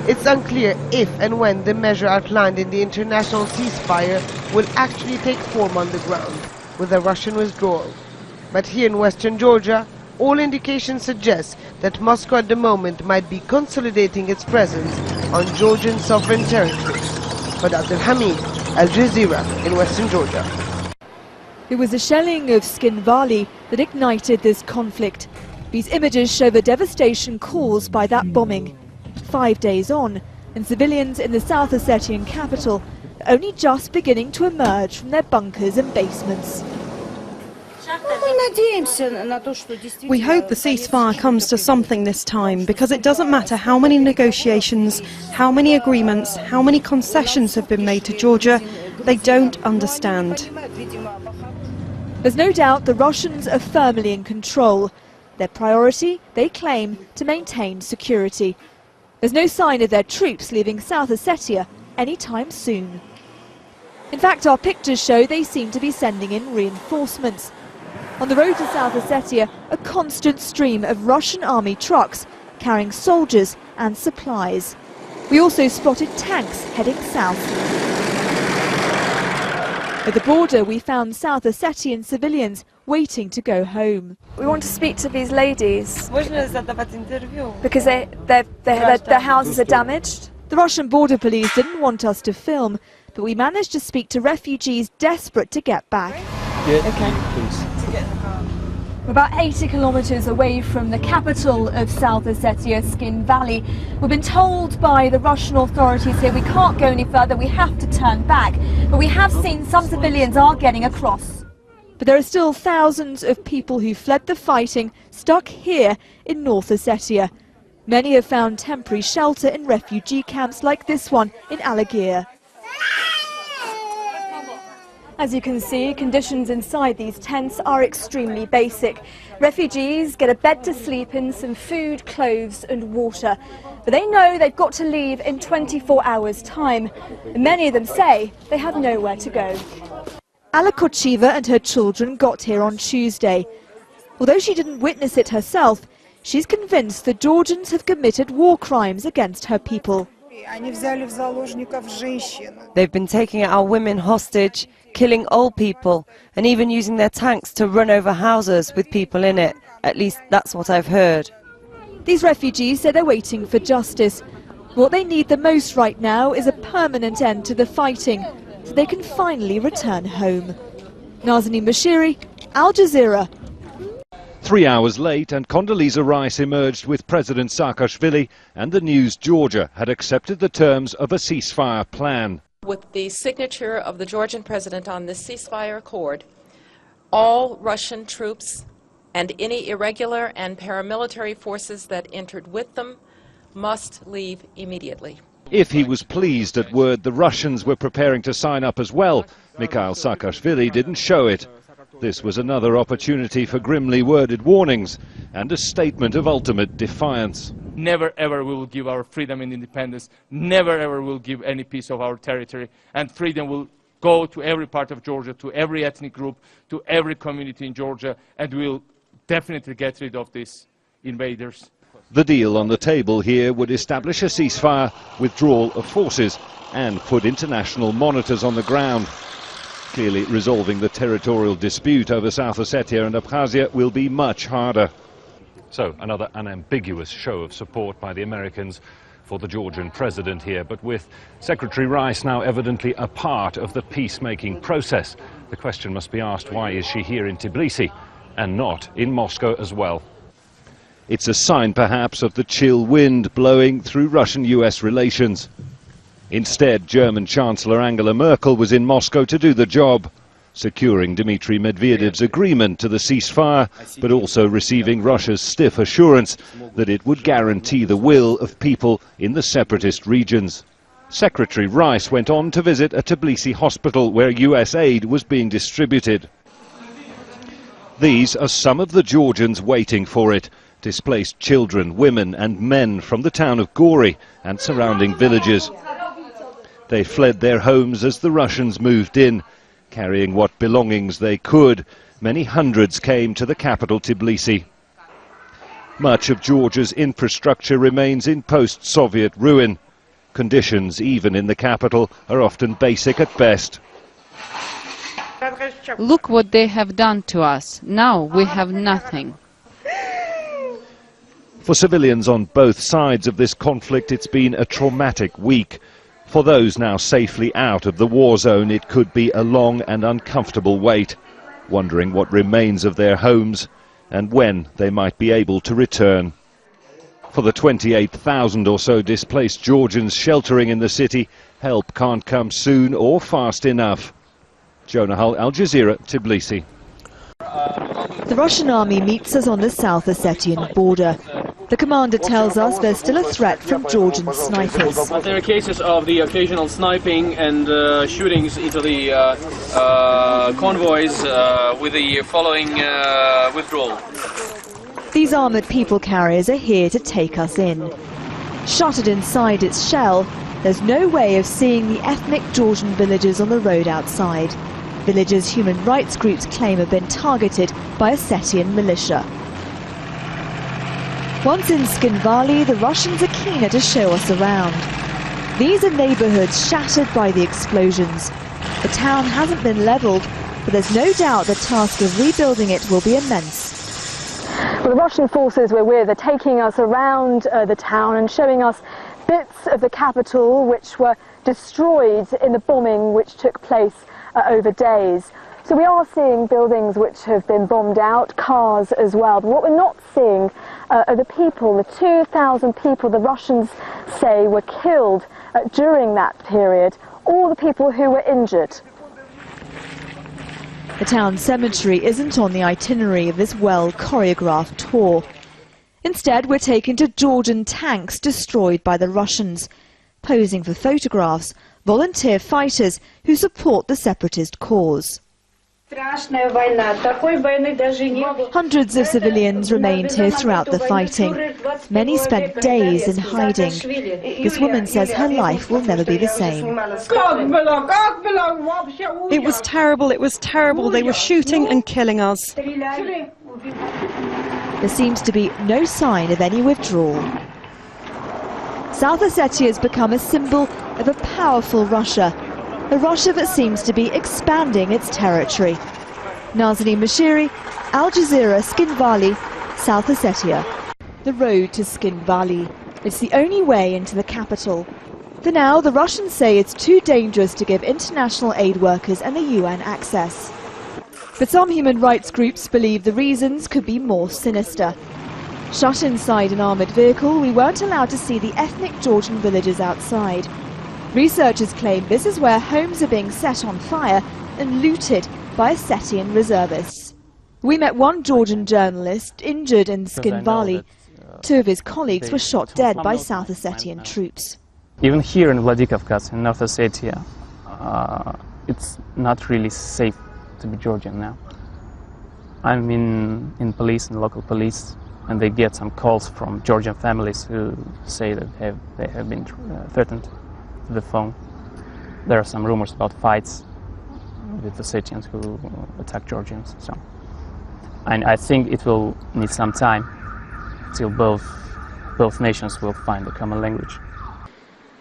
It's unclear if and when the measure outlined in the international ceasefire will actually take form on the ground, with a Russian withdrawal. But here in western Georgia, all indications suggest that Moscow at the moment might be consolidating its presence on Georgian sovereign territory. For Abdul Hamid, Al Jazeera in western Georgia. It was the shelling of Skin Valley that ignited this conflict. These images show the devastation caused by that bombing. 5 days on, and civilians in the South Ossetian capital are only just beginning to emerge from their bunkers and basements. We hope the ceasefire comes to something this time, because it doesn't matter how many negotiations, how many agreements, how many concessions have been made to Georgia, they don't understand. There's no doubt the Russians are firmly in control. Their priority, they claim, to maintain security. There's no sign of their troops leaving South Ossetia anytime soon. In fact, our pictures show they seem to be sending in reinforcements. On the road to South Ossetia, a constant stream of Russian army trucks carrying soldiers and supplies. We also spotted tanks heading south. At the border, we found South Ossetian civilians waiting to go home. We want to speak to these ladies because their houses are damaged. The Russian border police didn't want us to film, but we managed to speak to refugees desperate to get back. Okay. Please. We're about 80 kilometers away from the capital of South Ossetia, Skin Valley. We've been told by the Russian authorities here we can't go any further, we have to turn back. But we have seen some civilians are getting across. But there are still thousands of people who fled the fighting stuck here in North Ossetia. Many have found temporary shelter in refugee camps like this one in Alagir. As you can see, conditions inside these tents are extremely basic. Refugees get a bed to sleep in, some food, clothes and water. But they know they've got to leave in 24 hours' time. And many of them say they have nowhere to go. Alla Kochiva and her children got here on Tuesday. Although she didn't witness it herself, she's convinced the Georgians have committed war crimes against her people. They've been taking our women hostage, killing old people, and even using their tanks to run over houses with people in it. At least that's what I've heard. These refugees say they're waiting for justice. What they need the most right now is a permanent end to the fighting, so they can finally return home. Nazanin Bashiri, Al Jazeera. 3 hours late, and Condoleezza Rice emerged with President Saakashvili, and the news Georgia had accepted the terms of a ceasefire plan. With the signature of the Georgian president on this ceasefire accord, all Russian troops and any irregular and paramilitary forces that entered with them must leave immediately. If he was pleased at word the Russians were preparing to sign up as well, Mikhail Saakashvili didn't show it. This was another opportunity for grimly worded warnings and a statement of ultimate defiance. Never ever we will give our freedom and independence. Never ever will give any piece of our territory. And freedom will go to every part of Georgia, to every ethnic group, to every community in Georgia, and we'll definitely get rid of these invaders. The deal on the table here would establish a ceasefire, withdrawal of forces, and put international monitors on the ground. Clearly, resolving the territorial dispute over South Ossetia and Abkhazia will be much harder. So, another unambiguous show of support by the Americans for the Georgian president here, but with Secretary Rice now evidently a part of the peacemaking process. The question must be asked, why is she here in Tbilisi and not in Moscow as well? It's a sign, perhaps, of the chill wind blowing through Russian-US relations. Instead, German Chancellor Angela Merkel was in Moscow to do the job, securing Dmitry Medvedev's agreement to the ceasefire, but also receiving Russia's stiff assurance that it would guarantee the will of people in the separatist regions. Secretary Rice went on to visit a Tbilisi hospital where US aid was being distributed. These are some of the Georgians waiting for it. Displaced children, women and men from the town of Gori and surrounding villages. They fled their homes as the Russians moved in, carrying what belongings they could. Many hundreds came to the capital, Tbilisi. Much of Georgia's infrastructure remains in post-Soviet ruin. Conditions, even in the capital, are often basic at best. Look what they have done to us. Now we have nothing. For civilians on both sides of this conflict, it's been a traumatic week. For those now safely out of the war zone, it could be a long and uncomfortable wait, wondering what remains of their homes and when they might be able to return. For the 28,000 or so displaced Georgians sheltering in the city, help can't come soon or fast enough. Jonah Hull, Al Jazeera, Tbilisi. The Russian army meets us on the South Ossetian border. The commander tells us there's still a threat from Georgian snipers. There are cases of the occasional sniping and shootings into the convoys with the following withdrawal. These armoured people carriers are here to take us in. Shuttered inside its shell, there's no way of seeing the ethnic Georgian villagers on the road outside. Villagers human rights groups claim have been targeted by Ossetian militia. Once in Skinvali, the Russians are keener to show us around. These are neighbourhoods shattered by the explosions. The town hasn't been levelled, but there's no doubt the task of rebuilding it will be immense. Well, the Russian forces we're with are taking us around the town and showing us bits of the capital which were destroyed in the bombing which took place over days. So we are seeing buildings which have been bombed out, cars as well. But what we're not seeing are the people, the 2,000 people the Russians say were killed during that period, all the people who were injured. The town cemetery isn't on the itinerary of this well-choreographed tour. Instead, we're taken to Georgian tanks destroyed by the Russians. Posing for photographs, volunteer fighters who support the separatist cause. Hundreds of civilians remained here throughout the fighting. Many spent days in hiding. This woman says her life will never be the same. It was terrible, it was terrible. They were shooting and killing us. There seems to be no sign of any withdrawal. South Ossetia has become a symbol of a powerful Russia. A Russia that seems to be expanding its territory. Nazanin Mashiri, Al Jazeera, Skinvali, South Ossetia. The road to Skinvali. It's the only way into the capital. For now, the Russians say it's too dangerous to give international aid workers and the UN access. But some human rights groups believe the reasons could be more sinister. Shut inside an armoured vehicle, we weren't allowed to see the ethnic Georgian villagers outside. Researchers claim this is where homes are being set on fire and looted by Ossetian reservists. We met one Georgian journalist injured in Skinvali. Two of his colleagues were shot dead by South Ossetian troops. Even here in Vladikavkaz, in North Ossetia, it's not really safe to be Georgian now. I'm in police, in local police, and they get some calls from Georgian families who say that they have been threatened to the phone. There are some rumors about fights with Ossetians who attack Georgians. And I think it will need some time till both nations will find a common language.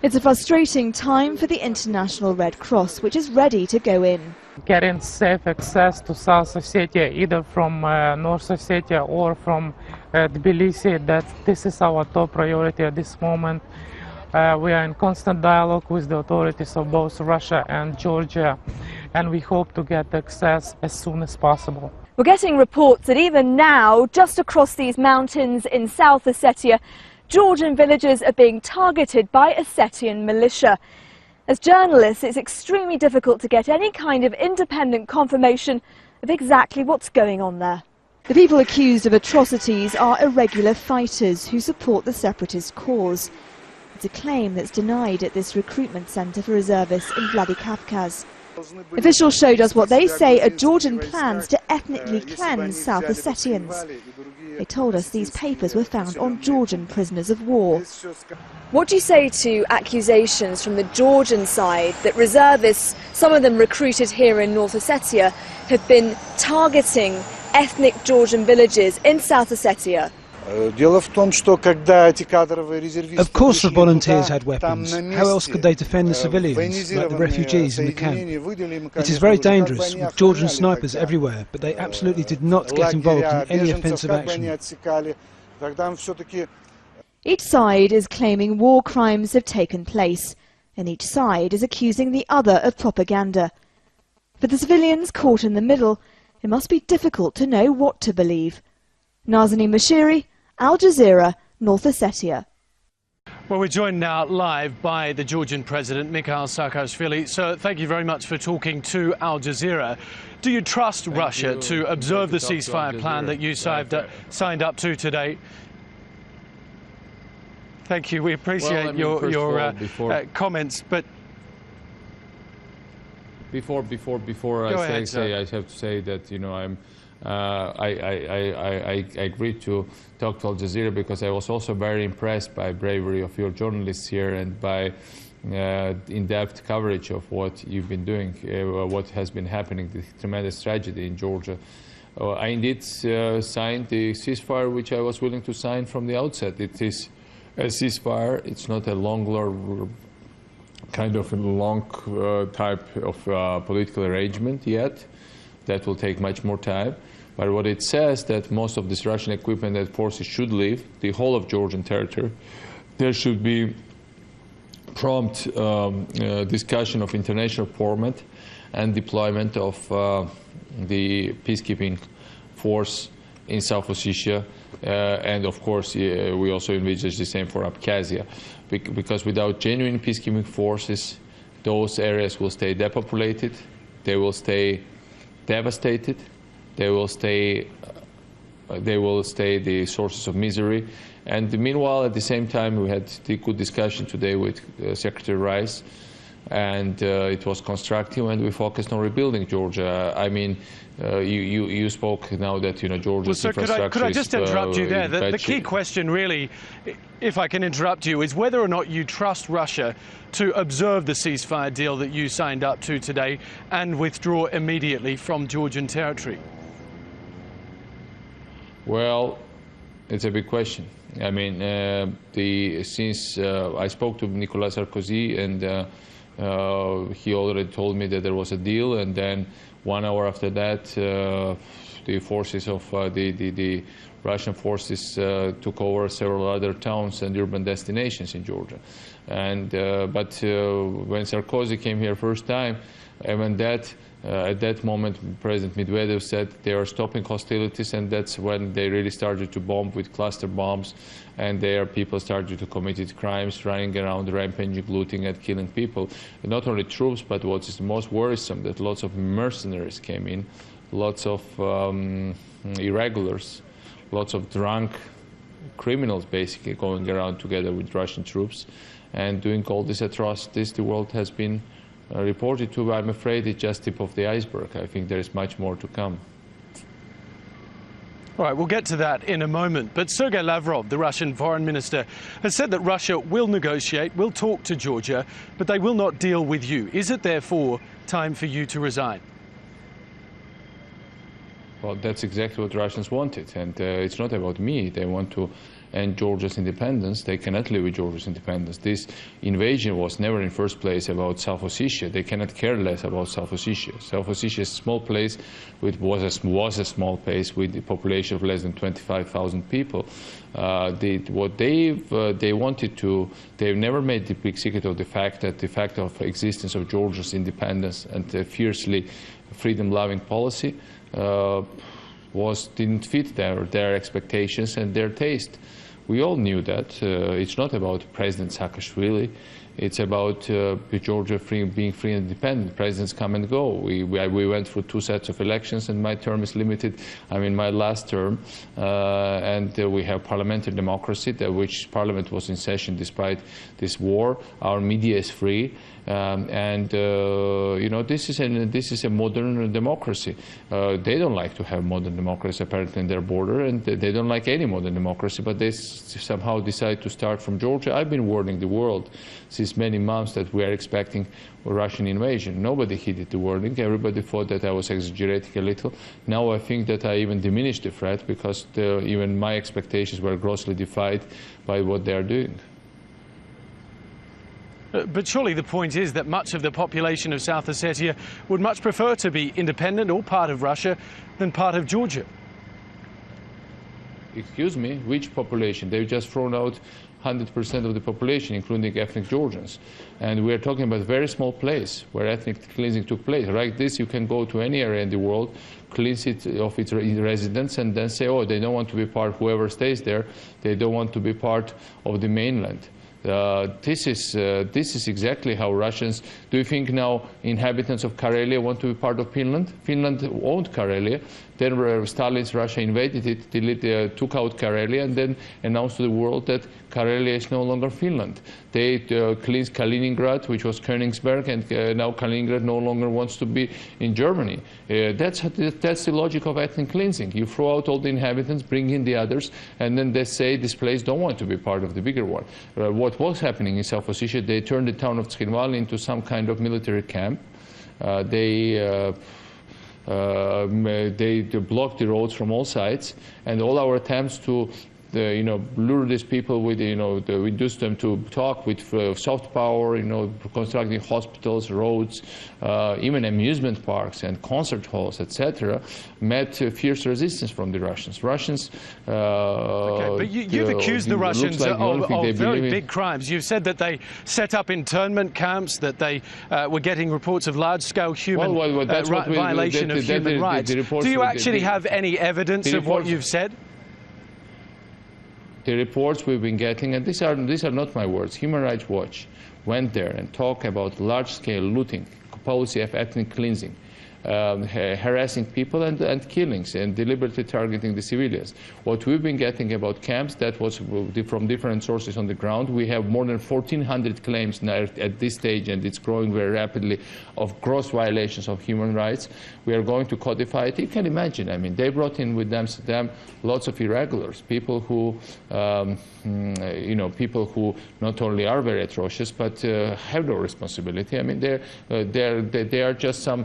It's a frustrating time for the International Red Cross, which is ready to go in. Getting safe access to South Ossetia, either from North Ossetia or from Tbilisi, this is our top priority at this moment. We are in constant dialogue with the authorities of both Russia and Georgia, and we hope to get access as soon as possible. We're getting reports that even now, just across these mountains in South Ossetia, Georgian villages are being targeted by Ossetian militia. As journalists, it's extremely difficult to get any kind of independent confirmation of exactly what's going on there. The people accused of atrocities are irregular fighters who support the separatist cause. It's a claim that's denied at this recruitment centre for reservists in Vladikavkaz. Officials showed us what they say are Georgian plans to ethnically cleanse South Ossetians. They told us these papers were found on Georgian prisoners of war. What do you say to accusations from the Georgian side that reservists, some of them recruited here in North Ossetia, have been targeting ethnic Georgian villages in South Ossetia? Of course the volunteers had weapons. How else could they defend the civilians, like the refugees in the camp? It is very dangerous, with Georgian snipers everywhere, but they absolutely did not get involved in any offensive action. Each side is claiming war crimes have taken place, and each side is accusing the other of propaganda. For the civilians caught in the middle, it must be difficult to know what to believe. Nazanin Bashiri, Al Jazeera, North Ossetia. Well, we're joined now live by the Georgian President, Mikhail Saakashvili. So thank you very much for talking to Al Jazeera. Do you trust Russia to observe the ceasefire plan that you signed up to today? Thank you. We appreciate your comments, but before I say, I have to say that I agreed to talk to Al Jazeera because I was also very impressed by bravery of your journalists here and by in-depth coverage of what you've been doing, what has been happening, the tremendous tragedy in Georgia. I indeed signed the ceasefire which I was willing to sign from the outset. It is a ceasefire. It's not a long type of political arrangement yet. That will take much more time. But what it says that most of this Russian equipment and forces should leave the whole of Georgian territory. There should be prompt discussion of international format and deployment of the peacekeeping force in South Ossetia. And of course, we also envisage the same for Abkhazia. Because without genuine peacekeeping forces, those areas will stay depopulated, they will stay devastated, they will stay the sources of misery. And meanwhile, at the same time, we had the good discussion today with Secretary Rice, and it was constructive, and we focused on rebuilding Georgia. I mean, you spoke now that Georgia's infrastructure could I just interrupt you there? The key question, really, if I can interrupt you, is whether or not you trust Russia to observe the ceasefire deal that you signed up to today and withdraw immediately from Georgian territory. Well, it's a big question. I mean, since I spoke to Nicolas Sarkozy, and he already told me that there was a deal, and then 1 hour after that, the forces of the Russian forces took over several other towns and urban destinations in Georgia. And but when Sarkozy came here first time, at that moment, President Medvedev said they are stopping hostilities, and that's when they really started to bomb with cluster bombs, and there people started to commit crimes, running around, rampaging, looting, and killing people. And not only troops, but what is most worrisome, that lots of mercenaries came in, lots of irregulars, lots of drunk criminals basically going around together with Russian troops and doing all these atrocities the world has been reported to. I'm afraid it's just the tip of the iceberg. I think there is much more to come. All right, we'll get to that in a moment. But Sergei Lavrov, the Russian foreign minister, has said that Russia will negotiate, will talk to Georgia, but they will not deal with you. Is it therefore time for you to resign? Well, that's exactly what Russians wanted, and it's not about me. They want to and Georgia's independence. They cannot live with Georgia's independence. This invasion was never in first place about South Ossetia. They cannot care less about South Ossetia. South Ossetia is a small place, was a small place with a population of less than 25,000 people. What they wanted to, they've never made the big secret of the fact of existence of Georgia's independence and fiercely freedom-loving policy didn't fit their expectations and their taste. We all knew that. It's not about President Saakashvili. It's about Georgia being free and independent. Presidents come and go. We went through 2 sets of elections, and my term is limited. I'm in my last term, and we have parliamentary democracy, which Parliament was in session despite this war. Our media is free. You know, this is a modern democracy. They don't like to have modern democracy apparently in their border, and they don't like any modern democracy, but they somehow decide to start from Georgia. I've been warning the world since many months that we are expecting a Russian invasion. Nobody heeded the warning. Everybody thought that I was exaggerating a little. Now I think that I even diminished the threat because even my expectations were grossly defied by what they are doing. But surely the point is that much of the population of South Ossetia would much prefer to be independent or part of Russia than part of Georgia. Excuse me, which population? They've just thrown out 100% of the population, including ethnic Georgians. And we're talking about a very small place where ethnic cleansing took place. Like this, you can go to any area in the world, cleanse it of its residents, and then say, oh, they don't want to be part, whoever stays there, they don't want to be part of the mainland. This is exactly how Russians. Do you think now inhabitants of Karelia want to be part of Finland? Finland owned Karelia. Then Stalin's Russia invaded it, took out Karelia, and then announced to the world that Karelia is no longer Finland. They cleansed Kaliningrad, which was Königsberg, and now Kaliningrad no longer wants to be in Germany. That's the logic of ethnic cleansing. You throw out all the inhabitants, bring in the others, and then they say this place don't want to be part of the bigger one. What was happening in South Ossetia, they turned the town of Tskhinval into some kind of military camp. They blocked the roads from all sides, and all our attempts to lure these people with, induce them to talk with soft power, constructing hospitals, roads, even amusement parks and concert halls, etc., met fierce resistance from the Russians. Okay, but you've accused the Russians of very big crimes. You've said that they set up internment camps, that they were getting reports of large-scale human violation of human rights. Do you actually have any evidence of what you've said? The reports we've been getting, and these are not my words, Human Rights Watch went there and talked about large-scale looting, policy of ethnic cleansing, harassing people and killings and deliberately targeting the civilians. What we've been getting about camps, that was from different sources on the ground. We have more than 1,400 claims now at this stage, and it's growing very rapidly, of gross violations of human rights. We are going to codify it. You can imagine, I mean, they brought in with them lots of irregulars, people who, people who not only are very atrocious, but have no responsibility. I mean, they are just some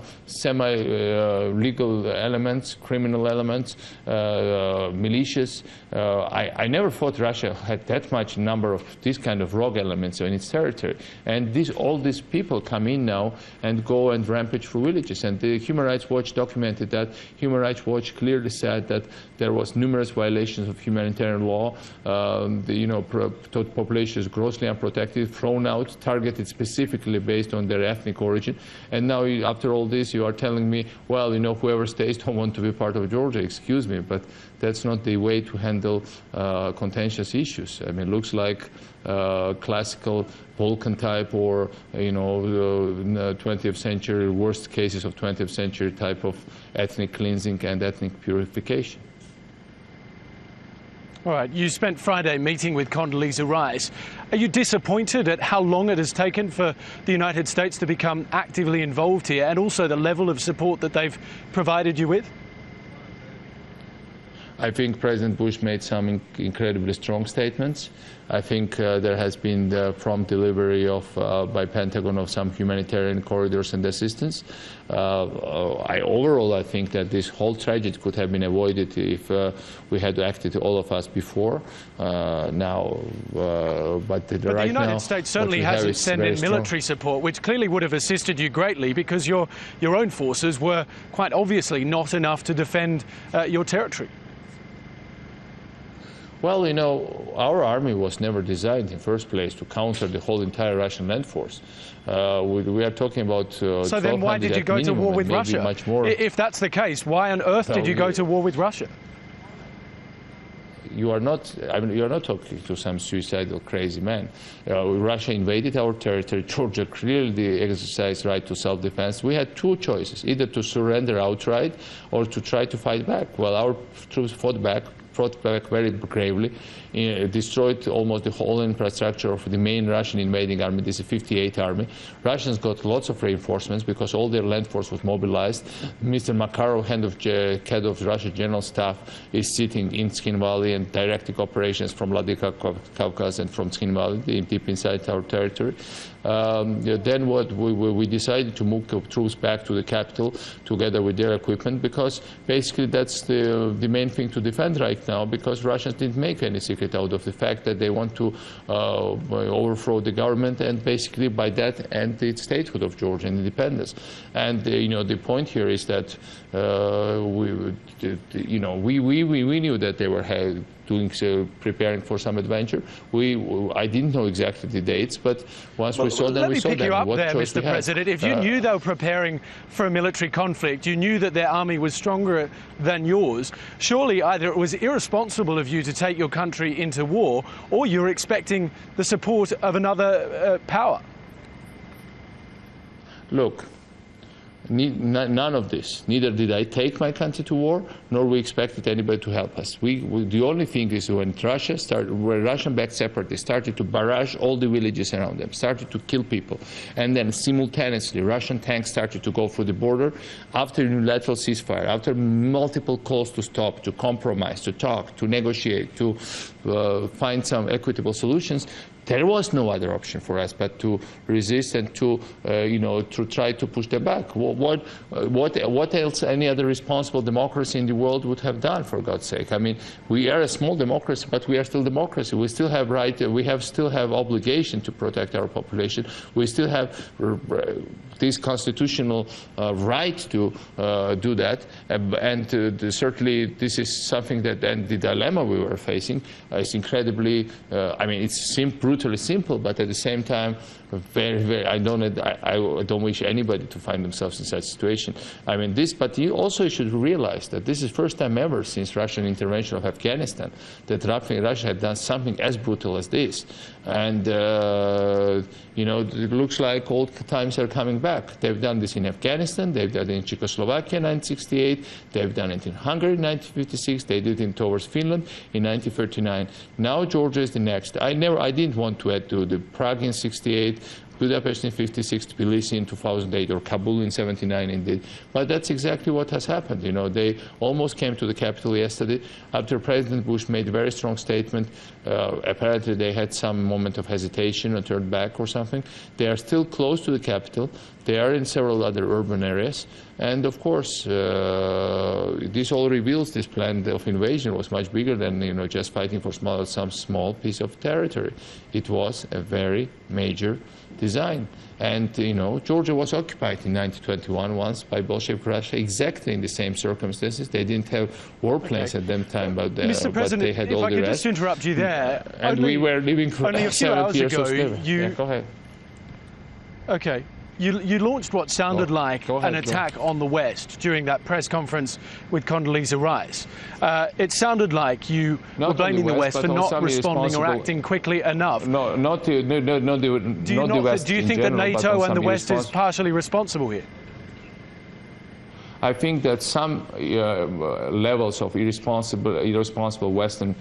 legal elements, criminal elements, militias. I never thought Russia had that much number of these kind of rogue elements in its territory. And all these people come in now and go and rampage through villages. And the Human Rights Watch documented that. Human Rights Watch clearly said that there was numerous violations of humanitarian law. The population is grossly unprotected, thrown out, targeted specifically based on their ethnic origin. And now, after all this, you are telling me, well, whoever stays don't want to be part of Georgia. Excuse me, but that's not the way to handle contentious issues. I mean, it looks like classical Balkan type or 20th century, worst cases of 20th century type of ethnic cleansing and ethnic purification. All right, you spent Friday meeting with Condoleezza Rice. Are you disappointed at how long it has taken for the United States to become actively involved here, and also the level of support that they've provided you with? I think President Bush made some incredibly strong statements. I think there has been the prompt delivery of by Pentagon of some humanitarian corridors and assistance. Overall, I think that this whole tragedy could have been avoided if we had acted, all of us, before. But the United States certainly hasn't sent in military support, which clearly would have assisted you greatly, because your own forces were quite obviously not enough to defend your territory. Well, you know, our army was never designed in the first place to counter the whole entire Russian land force. We are talking about so then why did you go to war with Russia? Much more. If that's the case, why on earth did you go to war with Russia? You are not, I mean, you are not talking to some suicidal crazy man. Russia invaded our territory. Georgia clearly exercised right to self-defense. We had two choices, either to surrender outright or to try to fight back. Well, our troops fought back very bravely, destroyed almost the whole infrastructure of the main Russian invading army. This is 58th Army. Russians got lots of reinforcements because all their land force was mobilized. Mr. Makarov, head of Russian General Staff, is sitting in Skin Valley and directing operations from Vladikavkaz and from Skin Valley, deep inside our territory. Then what we decided to move troops back to the capital together with their equipment, because basically that's the main thing to defend right now, because Russians didn't make any secret out of the fact that they want to overthrow the government and basically by that end the statehood of Georgia and independence. And you know, the point here is that we knew that they were doing so, preparing for some adventure. I didn't know exactly the dates, but once we saw them, we saw them. Let me pick you up there, Mr. President. If you knew they were preparing for a military conflict, you knew that their army was stronger than yours, surely either it was irresponsible of you to take your country into war, or you were expecting the support of another power. Look, none of this. Neither did I take my country to war, nor we expected anybody to help us. The only thing is when Russian-backed separatists started to barrage all the villages around them, started to kill people, and then simultaneously Russian tanks started to go through the border, after unilateral ceasefire, after multiple calls to stop, to compromise, to talk, to negotiate, to find some equitable solutions, there was no other option for us but to resist and to, to try to push them back. What else any other responsible democracy in the world would have done, for God's sake? I mean, we are a small democracy, but we are still democracy. We still have right. Still have obligation to protect our population. We still have this constitutional right to do that. Certainly, this is something that, and the dilemma we were facing is incredibly. I mean, it's brutally simple, but at the same time, very. I don't wish anybody to find themselves in such a situation. I mean, but you also should realize that this is the first time ever since Russian intervention of Afghanistan that Russia had done something as brutal as this. And it looks like old times are coming back. They've done this in Afghanistan. They've done it in Czechoslovakia in 1968. They've done it in Hungary in 1956. They did it towards Finland in 1939. Now Georgia is the next. I didn't want to add to the Prague in 68. Budapest in 56, Tbilisi in 2008, or Kabul in 79 indeed. But that's exactly what has happened. They almost came to the capital yesterday after President Bush made a very strong statement. Apparently they had some moment of hesitation or turned back or something. They are still close to the capital. They are in several other urban areas. And of course, this all reveals this plan of invasion was much bigger than just fighting for some small piece of territory. It was a very major design. And Georgia was occupied in 1921 once by Bolshevik Russia, exactly in the same circumstances. They didn't have warplanes at that time, but they had all the rest. Mr. President, if I could just interrupt you there. And we were living for only a few hours ago, go ahead. Okay. You launched what sounded like an attack on the West during that press conference with Condoleezza Rice. It sounded like you were blaming the West for not responding or acting quickly enough. No, not the West. Do you think that NATO and the West is partially responsible here? I think that some levels of irresponsible Western,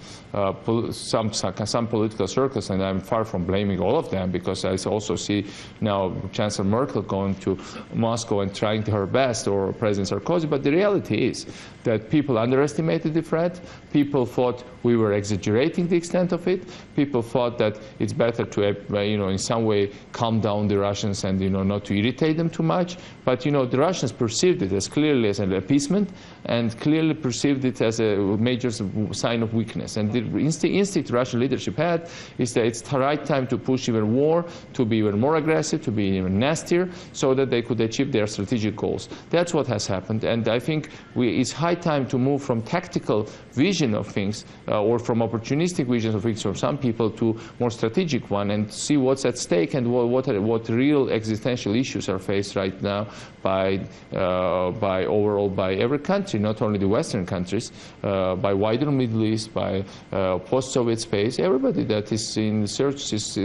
some political circles, and I'm far from blaming all of them, because I also see now Chancellor Merkel going to Moscow and trying her best, or President Sarkozy, but the reality is that people underestimated the threat. People thought we were exaggerating the extent of it. People thought that it's better to, in some way calm down the Russians and, not to irritate them too much. But, the Russians perceived it as clearly as an appeasement, and clearly perceived it as a major sign of weakness. And the instinct Russian leadership had is that it's the right time to push even more, to be even more aggressive, to be even nastier, so that they could achieve their strategic goals. That's what has happened. And I think it's high time to move from tactical vision of things, or from opportunistic visions of things from some people, to more strategic one, and see what's at stake and what real existential issues are faced right now by every country, not only the Western countries, by wider Middle East, by post-Soviet space. Everybody that is in search is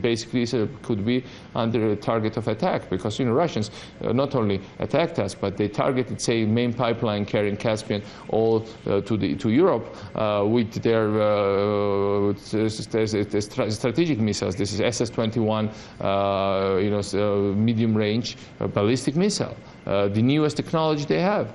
basically could be under a target of attack, because Russians not only attacked us, but they targeted, say, main pipeline carrying Caspian all to Europe with their strategic missiles. This is SS-21, medium-range ballistic missile. The newest technology they have.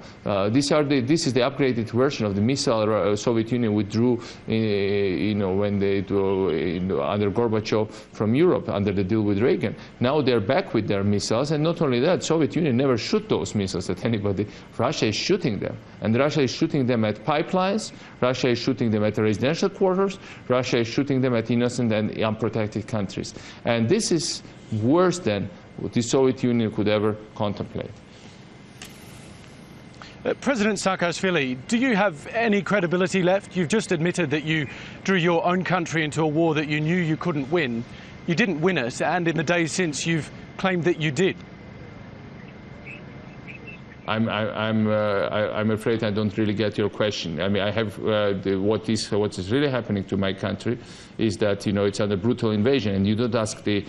This is the upgraded version of the missile Soviet Union withdrew, when they under Gorbachev from Europe under the deal with Reagan. Now they're back with their missiles, and not only that, Soviet Union never shoot those missiles at anybody. Russia is shooting them, and Russia is shooting them at pipelines. Russia is shooting them at residential quarters. Russia is shooting them at innocent and unprotected countries. And this is worse than what the Soviet Union could ever contemplate. President Saakashvili, do you have any credibility left? You've just admitted that you drew your own country into a war that you knew you couldn't win. You didn't win it, and in the days since you've claimed that you did. I'm afraid I don't really get your question. I mean, I have what is really happening to my country is that it's under brutal invasion, and you don't ask the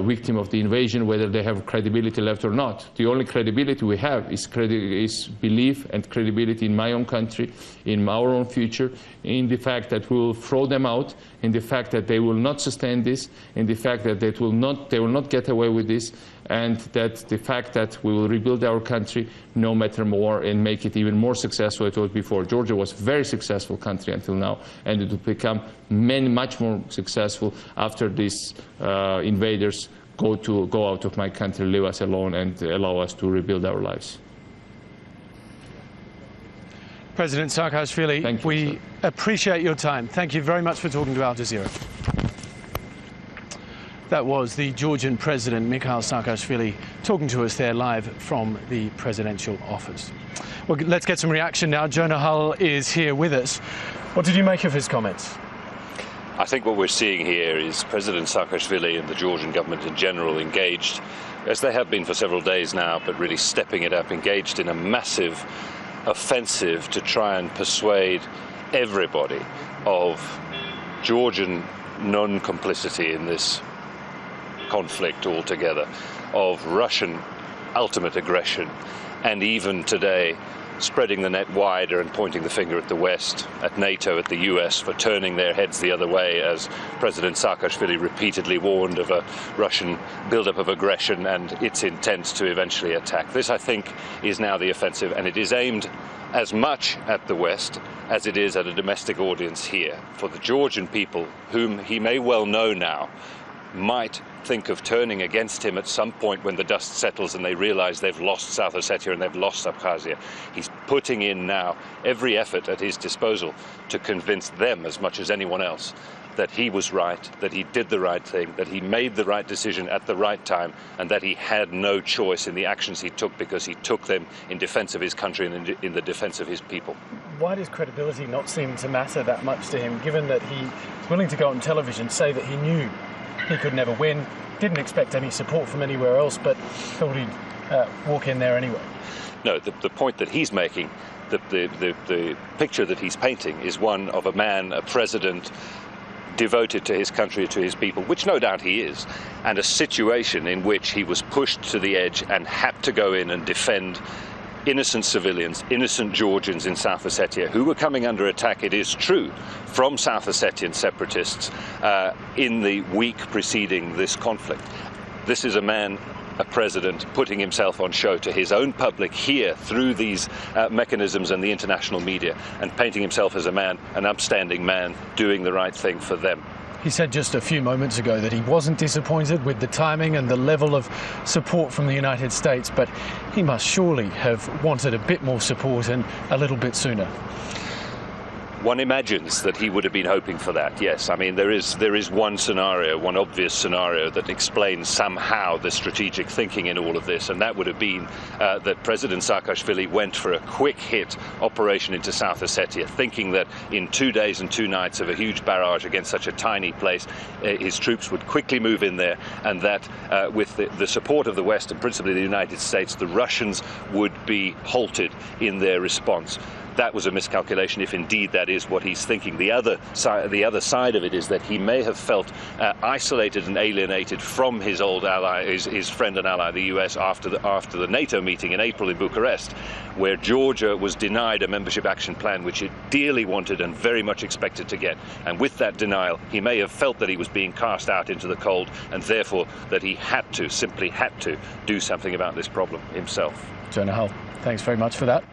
victim of the invasion whether they have credibility left or not. The only credibility we have is belief and credibility in my own country, in our own future, in the fact that we will throw them out, in the fact that they will not sustain this, in the fact that they will not get away with this, and that the fact that we will rebuild our country no matter more and make it even more successful than it was before. Georgia was a very successful country until now, and it will become much more successful after these invaders go out of my country, leave us alone, and allow us to rebuild our lives. President Saakashvili, we appreciate your time. Thank you very much for talking to Al Jazeera. That was the Georgian President, Mikhail Saakashvili, talking to us there live from the presidential office. Well, let's get some reaction now. Jonah Hull is here with us. What did you make of his comments? I think what we're seeing here is President Saakashvili and the Georgian government in general engaged, as they have been for several days now, but really stepping it up, engaged in a massive offensive to try and persuade everybody of Georgian non-complicity in this conflict altogether, of Russian ultimate aggression, and even today spreading the net wider and pointing the finger at the West, at NATO, at the US for turning their heads the other way, as President Saakashvili repeatedly warned of a Russian buildup of aggression and its intent to eventually attack. This, I think, is now the offensive, and it is aimed as much at the West as it is at a domestic audience here. For the Georgian people, whom he may well know now, might think of turning against him at some point when the dust settles and they realize they've lost South Ossetia and they've lost Abkhazia. He's putting in now every effort at his disposal to convince them, as much as anyone else, that he was right, that he did the right thing, that he made the right decision at the right time, and that he had no choice in the actions he took, because he took them in defense of his country and in the defense of his people. Why does credibility not seem to matter that much to him, given that he's willing to go on television, say that he knew he could never win, didn't expect any support from anywhere else, but thought he'd walk in there anyway? No, the point that he's making, the picture that he's painting, is one of a man, a president, devoted to his country, to his people, which no doubt he is, and a situation in which he was pushed to the edge and had to go in and defend innocent civilians, innocent Georgians in South Ossetia, who were coming under attack, it is true, from South Ossetian separatists in the week preceding this conflict. This is a man, a president, putting himself on show to his own public here through these mechanisms and the international media, and painting himself as a man, an upstanding man, doing the right thing for them. He said just a few moments ago that he wasn't disappointed with the timing and the level of support from the United States, but he must surely have wanted a bit more support and a little bit sooner. One imagines that he would have been hoping for that, yes. I mean, there is one scenario, one obvious scenario that explains somehow the strategic thinking in all of this, and that would have been that President Saakashvili went for a quick hit operation into South Ossetia, thinking that in 2 days and 2 nights of a huge barrage against such a tiny place, his troops would quickly move in there, and that with the support of the West and principally the United States, the Russians would be halted in their response. That was a miscalculation, if indeed that is what he's thinking. The other side of it is that he may have felt isolated and alienated from his old ally, his friend and ally, the US, after the NATO meeting in April in Bucharest, where Georgia was denied a membership action plan, which it dearly wanted and very much expected to get. And with that denial, he may have felt that he was being cast out into the cold, and therefore that he simply had to do something about this problem himself. Jonah Hull, thanks very much for that.